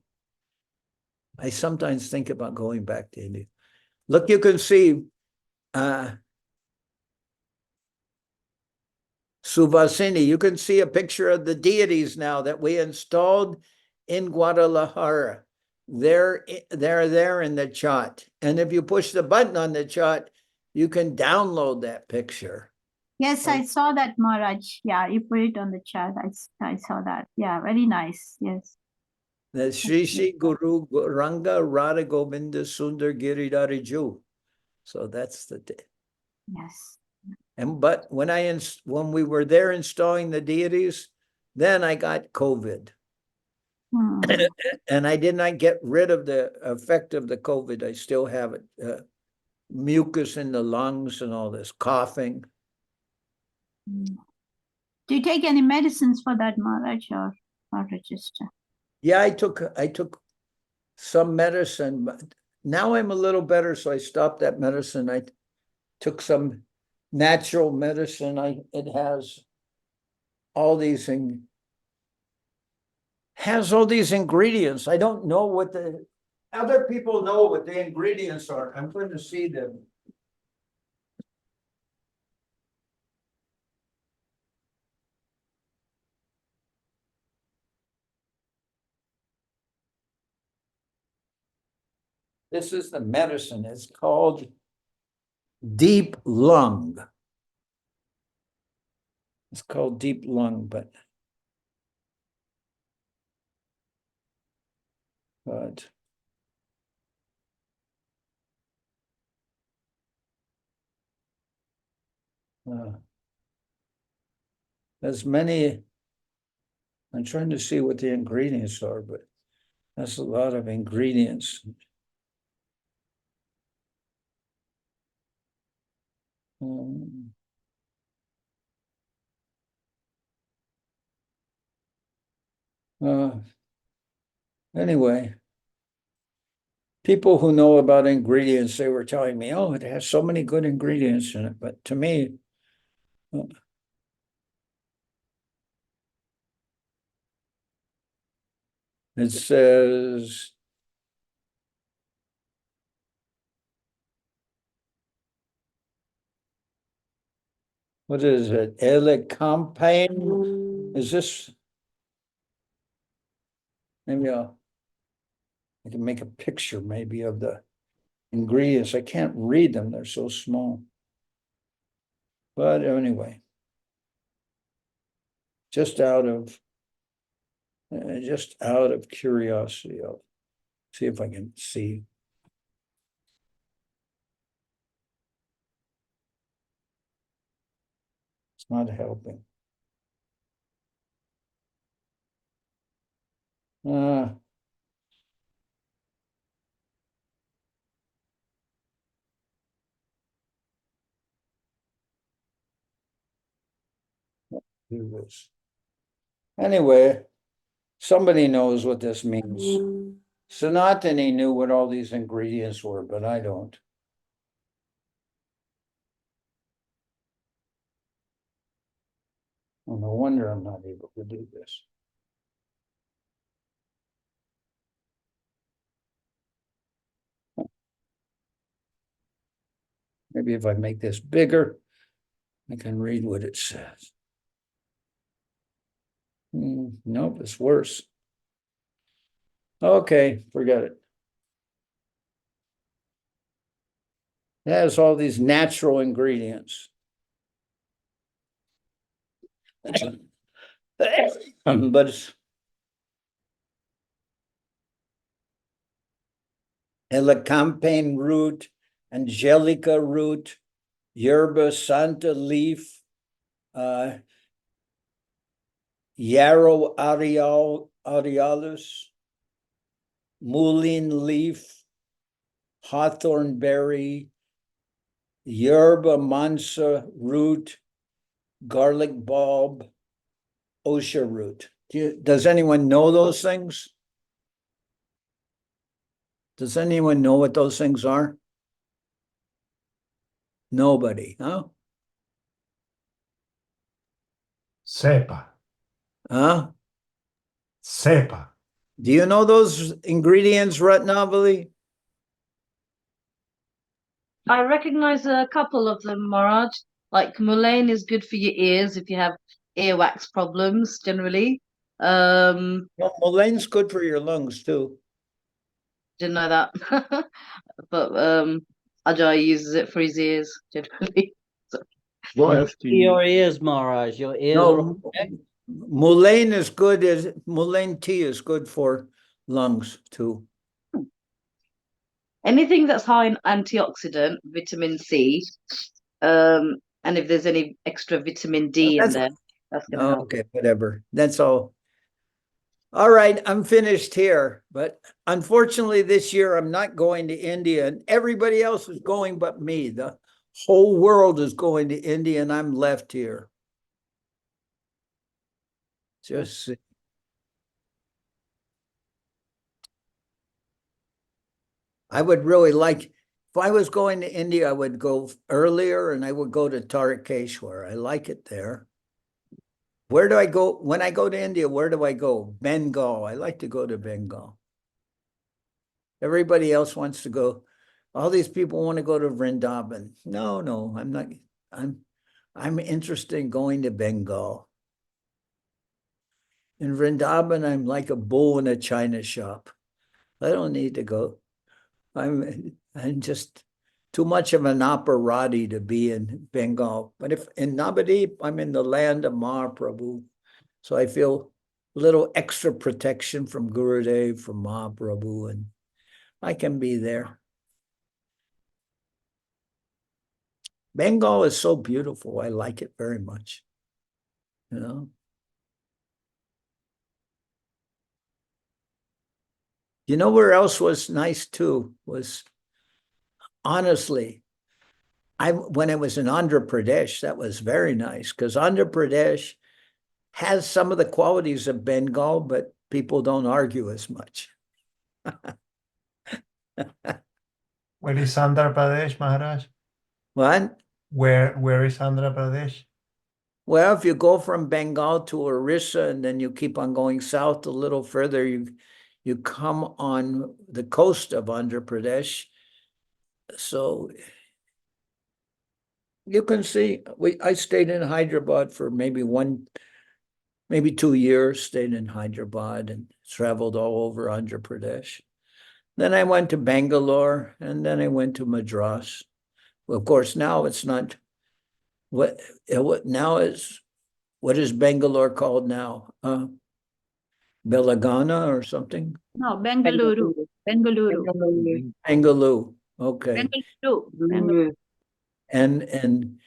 I sometimes think about going back to India. Look, you can see Suvasini, you can see a picture of the deities now that we installed in Guadalajara. They're there in the chat. And if you push the button on the chat, you can download that picture.
Yes, I saw that, Maharaj. Yeah, you put it on the chat. I saw that. Yeah, very nice. Yes.
The Shri Shri Guru Ranga Radha Govinda Sundar Giridhari Ju. So that's the day.
Yes.
And but when we were there installing the deities, then I got COVID. And I did not get rid of the effect of the COVID. I still have it, mucus in the lungs and all this coughing.
Do you take any medicines for that, Maharaj, or register?
Yeah, I took some medicine, but now I'm a little better, so I stopped that medicine. I took some natural medicine. It has all these ingredients. I don't know what the other people know what the ingredients are. I'm going to see them. This is the medicine. It's called deep lung. It's called deep lung, but there's many. I'm trying to see what the ingredients are, but that's a lot of ingredients. Anyway, people who know about ingredients, they were telling me, oh, it has so many good ingredients in it. But to me, it says, what is it? Elecampane? Is this? Maybe I can make a picture maybe of the ingredients. I can't read them. They're so small. But anyway, just out of curiosity, I'll see if I can see. It's not helping. Do this. Anyway, somebody knows what this means. Sanatani knew what all these ingredients were, but I don't. Well, no wonder I'm not able to do this. Maybe if I make this bigger, I can read what it says. Nope, it's worse. Okay, forget it. It has all these natural ingredients. But it's elecampane root, angelica root, yerba santa leaf, yarrow aureolus, mullein leaf, hawthorn berry, yerba mansa root, garlic bulb, osha root. Does anyone know those things? Does anyone know what those things are? Nobody, huh?
Sepa.
Huh?
Sepa.
Do you know those ingredients, Ratnavali?
I recognize a couple of them, Maharaj. Like mullein is good for your ears if you have earwax problems generally.
Well, mullein's good for your lungs too.
Didn't know that. But Ajay uses it for his ears generally. So,
What else do you
Your ears, Maharaj. Your ears are
No, mullein is good. Mullein tea is good for lungs too.
Anything that's high in antioxidant, vitamin C, and if there's any extra vitamin D in there, that's going to help.
Okay, whatever. That's all. All right, I'm finished here. But unfortunately, this year I'm not going to India, and everybody else is going but me. The whole world is going to India, and I'm left here. Just I would really like, if I was going to India, I would go earlier and I would go to Tarakeshwar. I like it there. Where do I go? When I go to India, where do I go? Bengal. I like to go to Bengal. Everybody else wants to go. All these people want to go to Vrindavan. No, I'm not. I'm interested in going to Bengal. In Vrindavan, I'm like a bull in a china shop. I don't need to go. I'm just too much of an operati to be in Bengal. But if in Navadip, I'm in the land of Mahaprabhu. So I feel a little extra protection from Gurudev, from Mahaprabhu, and I can be there. Bengal is so beautiful. I like it very much. You know? You know where else was nice too? Was honestly, when I was in Andhra Pradesh, that was very nice because Andhra Pradesh has some of the qualities of Bengal, but people don't argue as much.
Where is Andhra Pradesh, Maharaj?
What?
Where is Andhra Pradesh?
Well, if you go from Bengal to Orissa and then you keep on going south a little further, you come on the coast of Andhra Pradesh. So you can see, I stayed in Hyderabad for maybe 2 years, stayed in Hyderabad and traveled all over Andhra Pradesh. Then I went to Bangalore and then I went to Madras. Well, of course, now it's not what is Bangalore called now? Belagana or something?
No, Bengaluru. Bengaluru.
Bengaluru. Okay.
Bengaluru.
And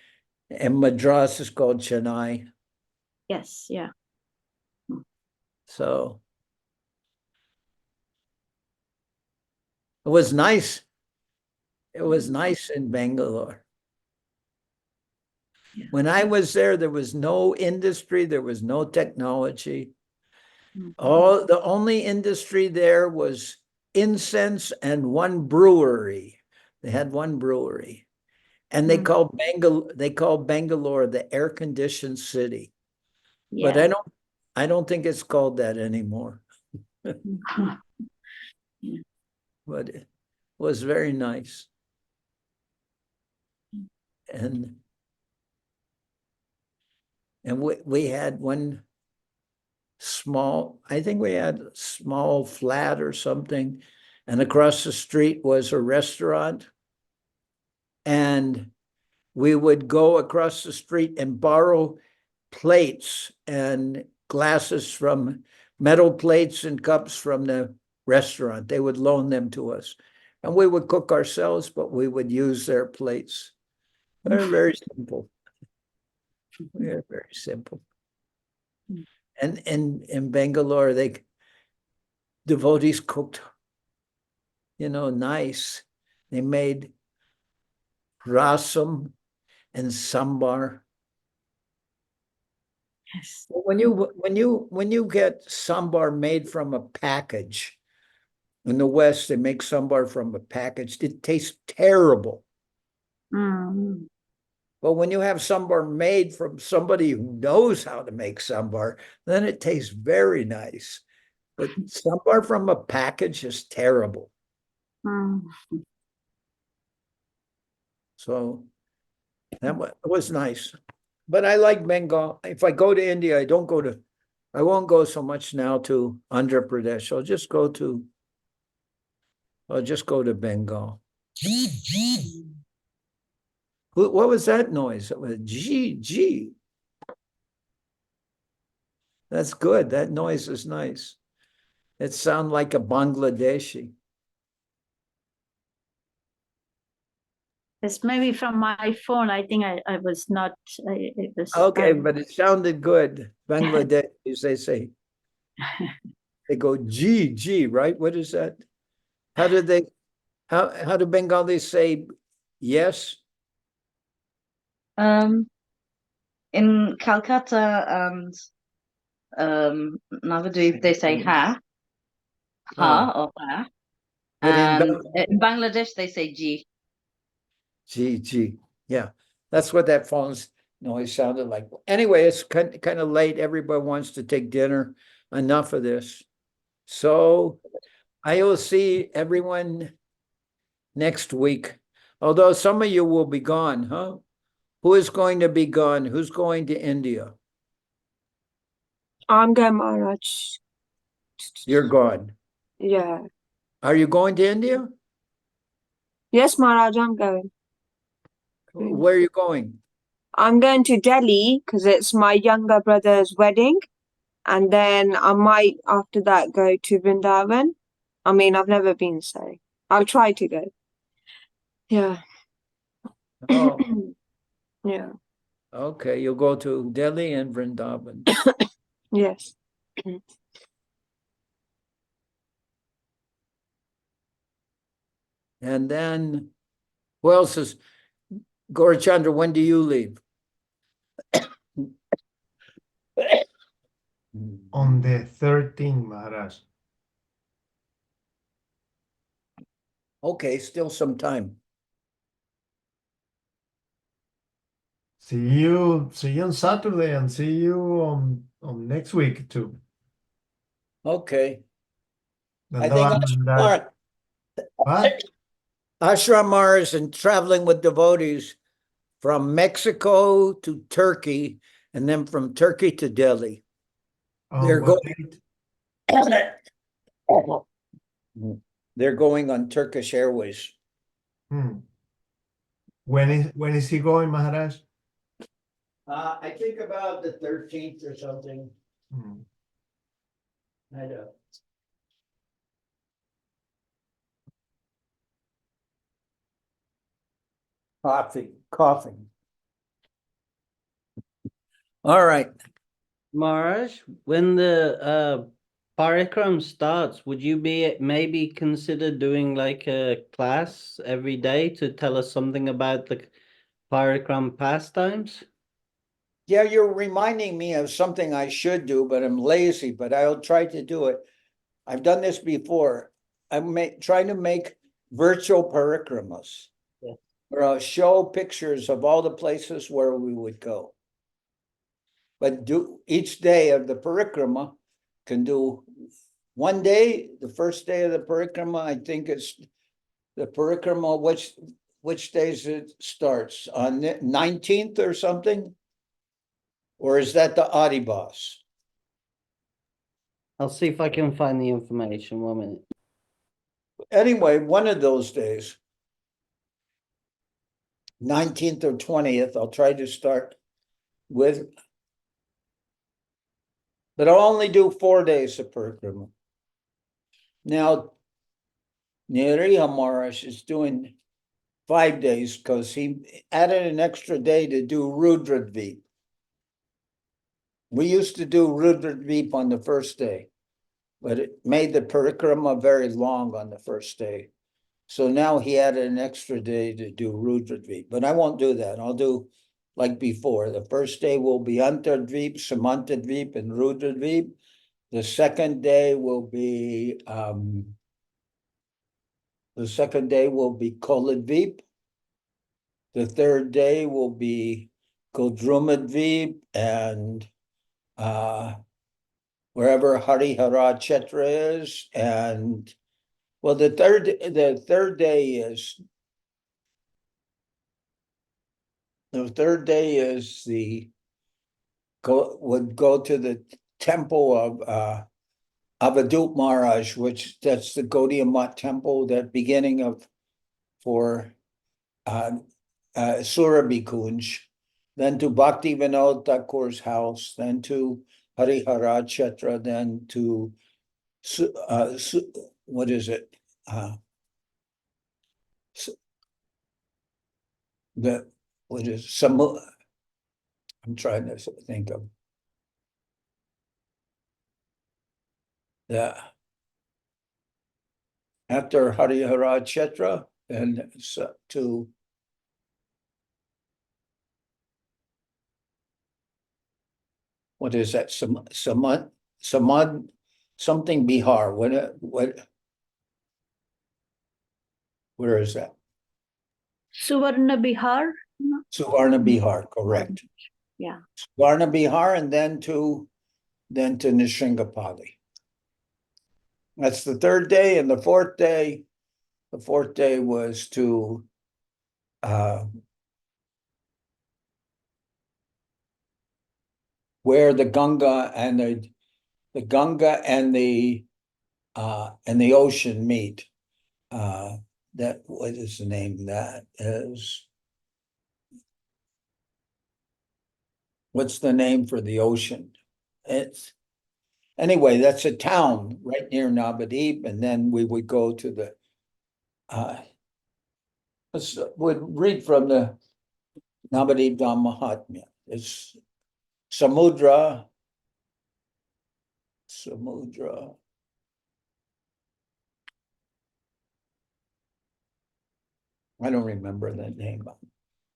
Madras is called Chennai.
Yes, yeah.
So it was nice. It was nice in Bangalore.
Yeah.
When I was there was no industry, there was no technology. The only industry there was incense and one brewery. They had one brewery. And they called Bangalore the air-conditioned city.
Yeah.
But I don't think it's called that anymore.
Yeah.
But it was very nice. And we had one small, I think we had a small flat or something, and across the street was a restaurant. And we would go across the street and borrow plates and glasses from metal plates and cups from the restaurant. They would loan them to us. And we would cook ourselves, but we would use their plates. They're very simple. They're very simple. And in Bangalore, devotees cooked, nice. They made rasam and sambar.
Yes.
When you get sambar made from a package, in the West, they make sambar from a package. It tastes terrible. But when you have sambar made from somebody who knows how to make sambar, then it tastes very nice. But sambar from a package is terrible. So that was nice. But I like Bengal. If I go to India, I won't go so much now to Andhra Pradesh. I'll just go to Bengal. What was that noise? It was G. That's good. That noise is nice. It sounds like a Bangladeshi.
It's maybe from my phone. I think I was not. It was
Okay, but it sounded good. Bangladesh, they say. They go G, right? What is that? How do they? How do Bengalis say yes?
In Calcutta and Navadvip, they say ha or ha.
But
And in Bangladesh, they say G.
G. Yeah, that's what that phone's noise sounded like. Anyway, it's kind of late. Everybody wants to take dinner. Enough of this. So I will see everyone next week. Although some of you will be gone, huh? Who is going to be gone? Who's going to India?
I'm going, Maharaj.
You're gone.
Yeah.
Are you going to India?
Yes, Maharaj, I'm going.
Where are you going?
I'm going to Delhi because it's my younger brother's wedding. And then I might, after that, go to Vrindavan. I mean, I've never been, so I'll try to go. Yeah.
Oh,
Yeah.
okay. You'll go to Delhi and Vrindavan.
Yes.
And then, who else is? Gaurachandra, when do you leave?
On the 13th, Maharaj.
Okay, still some time.
See you on Saturday and see you on next week too.
Okay. I
Dandavan,
think
Maharaj. What?
Ashram Maharaj and traveling with devotees from Mexico to Turkey, and then from Turkey to Delhi. They're
What
going.
date?
They're going on Turkish Airways.
When is he going, Maharaj?
I think about the 13th or something. I know. Coughing. All right.
Maharaj, when the parikram starts, would you be maybe consider doing like a class every day to tell us something about the parikram pastimes?
Yeah, you're reminding me of something I should do, but I'm lazy, but I'll try to do it. I've done this before. I'm trying to make virtual parikramas.
Yeah.
Where I'll show pictures of all the places where we would go. But do each day of the parikrama can do one day, the first day of the parikrama, I think it's the parikrama, which days it starts? On the 19th or something? Or is that the Adibas?
I'll see if I can find the information. 1 minute.
Anyway, one of those days, 19th or 20th, I'll try to start with, but I'll only do 4 days of parikrama. Now, Niriya Maharaj is doing 5 days because he added an extra day to do Rudradvip. We used to do Rudradvip on the first day, but it made the parikrama very long on the first day. So now he added an extra day to do Rudradvip, but I won't do that. I'll do like before. The first day will be Antardvip, Samantadvip, and Rudradvip. The second day will be Koladvip. The third day will be Kodrumadvip and wherever Harihara Chetra is. And well, the third day is would go to the temple of Avadup Maharaj, which that's the Gaudiya Math temple, that beginning of for Surabhi Kunj, then to Bhakti Vinod Thakur's house, then to Harihara Chetra, then to what is it? What is some? I'm trying to think of. Yeah. After Harihara Kshetra and to what is that? Samad something Bihar. What? Where is that?
Suvarna Bihar.
Suvarna Bihar, correct.
Yeah.
Suvarna Bihar, and then to Nishringapali. That's the third day, and the fourth day was to where the Ganga and the Ganga and the ocean meet. That what is the name? That is, what's the name for the ocean? It's anyway, that's a town right near Navadip, and then we would go to the would read from the Navadip Dham Mahatmya. It's Samudra. I don't remember that name.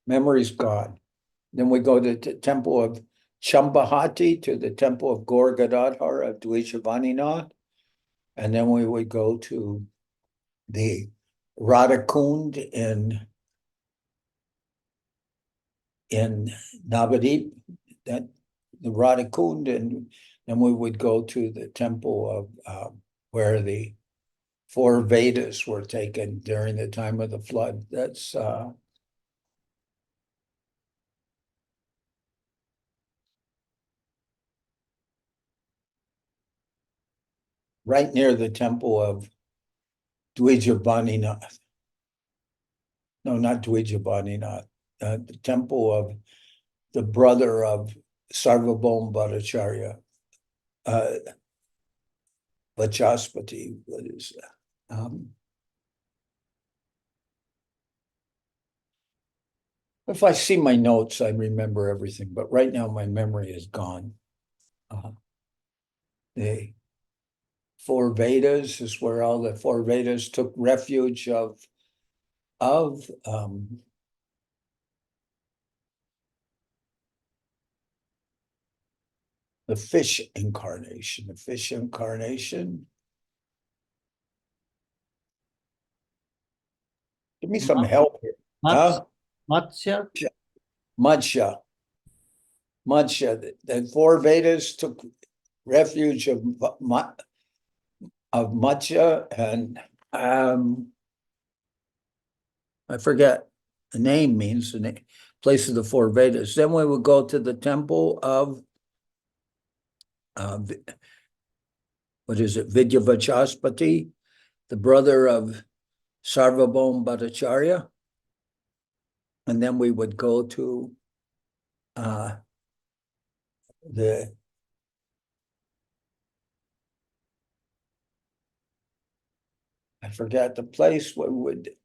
Memory's gone. Then we go to the temple of Chambahati, to the temple of Gaur Gadadhar of Dvijavaninad. And then we would go to the Radhakund in Navadip, that the Radhakund, and then we would go to the temple of where the 4 Vedas were taken during the time of the flood. That's right near the temple of Dvijavaninad. No, not Dvijavaninad. The temple of the brother of Sarvabhauma Bhattacharya, Vachaspati. What is that? If I see my notes, I remember everything, but right now my memory is gone. The 4 Vedas is where all the 4 Vedas took refuge of the fish incarnation. The fish incarnation. Give me some help here.
Matsya.
Matsya. The 4 Vedas took refuge of Matsya, and I forget the name means the name, place of the 4 Vedas. Then we would go to the temple of what is it? Vidyavachaspati, the brother of Sarvabhauma Bhattacharya. And then we would go to I forgot the place where we would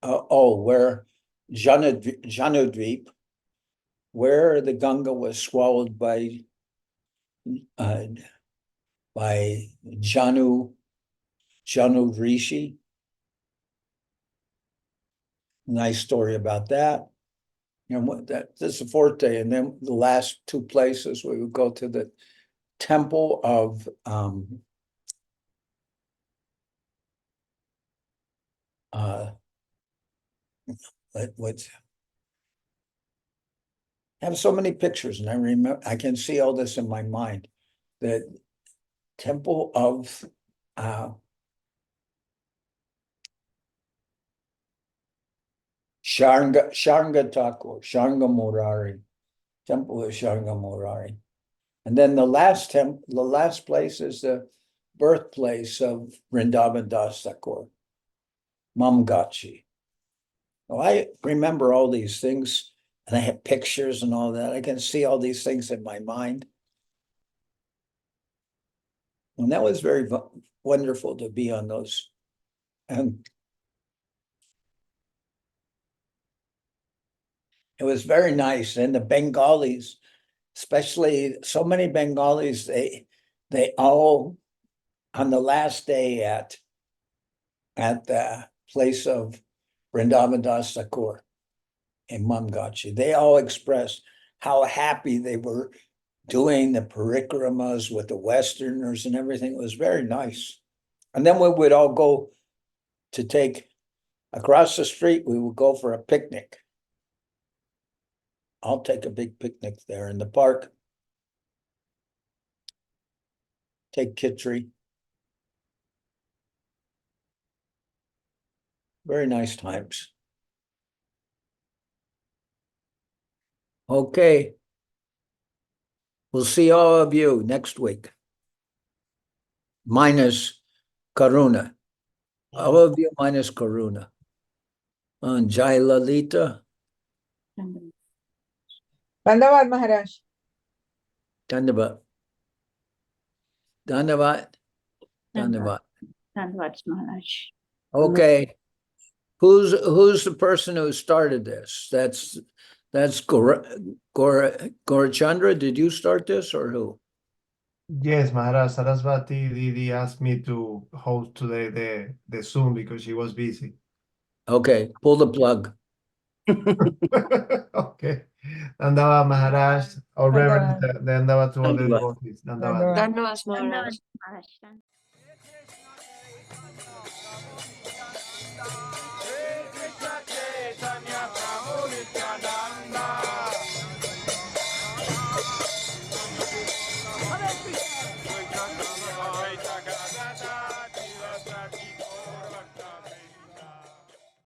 where Janudvip, where the Ganga was swallowed by Janu Rishi. Nice story about that. And that's the 4th day. And then the last 2 places we would go to the temple of what's I have so many pictures, and I remember I can see all this in my mind. The temple of Sharanga Thakur, Sharanga Murari, temple of Sharanga Murari. And then the last place is the birthplace of Vrindavan Das Thakur, Mamgachi. Well, I remember all these things, and I have pictures and all that. I can see all these things in my mind. And that was very wonderful to be on those. And it was very nice. And the Bengalis, especially so many Bengalis, they all on the last day at the place of Vrindavan Das Thakur in Mamgachi, they all expressed how happy they were doing the parikramas with the Westerners and everything. It was very nice. And then we would all go to take across the street, we would go for a picnic. I'll take a big picnic there in the park. Take Kitri. Very nice times. Okay. We'll see all of you next week. Minus Karuna. All of you minus Karuna. And Jai Lalita.
Bandavad Maharaj.
Dandavat. Dandavat. Dandavat.
Dandavad Maharaj.
Okay. Who's the person who started this? That's Gorachandra. Did you start this or who?
Yes, Maharaj. Saraswati Didi asked me to host today the Zoom because she was busy.
Okay, pull the plug.
Okay. Dandavad Maharaj, or Reverend Dandavad to all the devotees. Dandavad.
Dandavad Maharaj.
Dandavad Maharaj.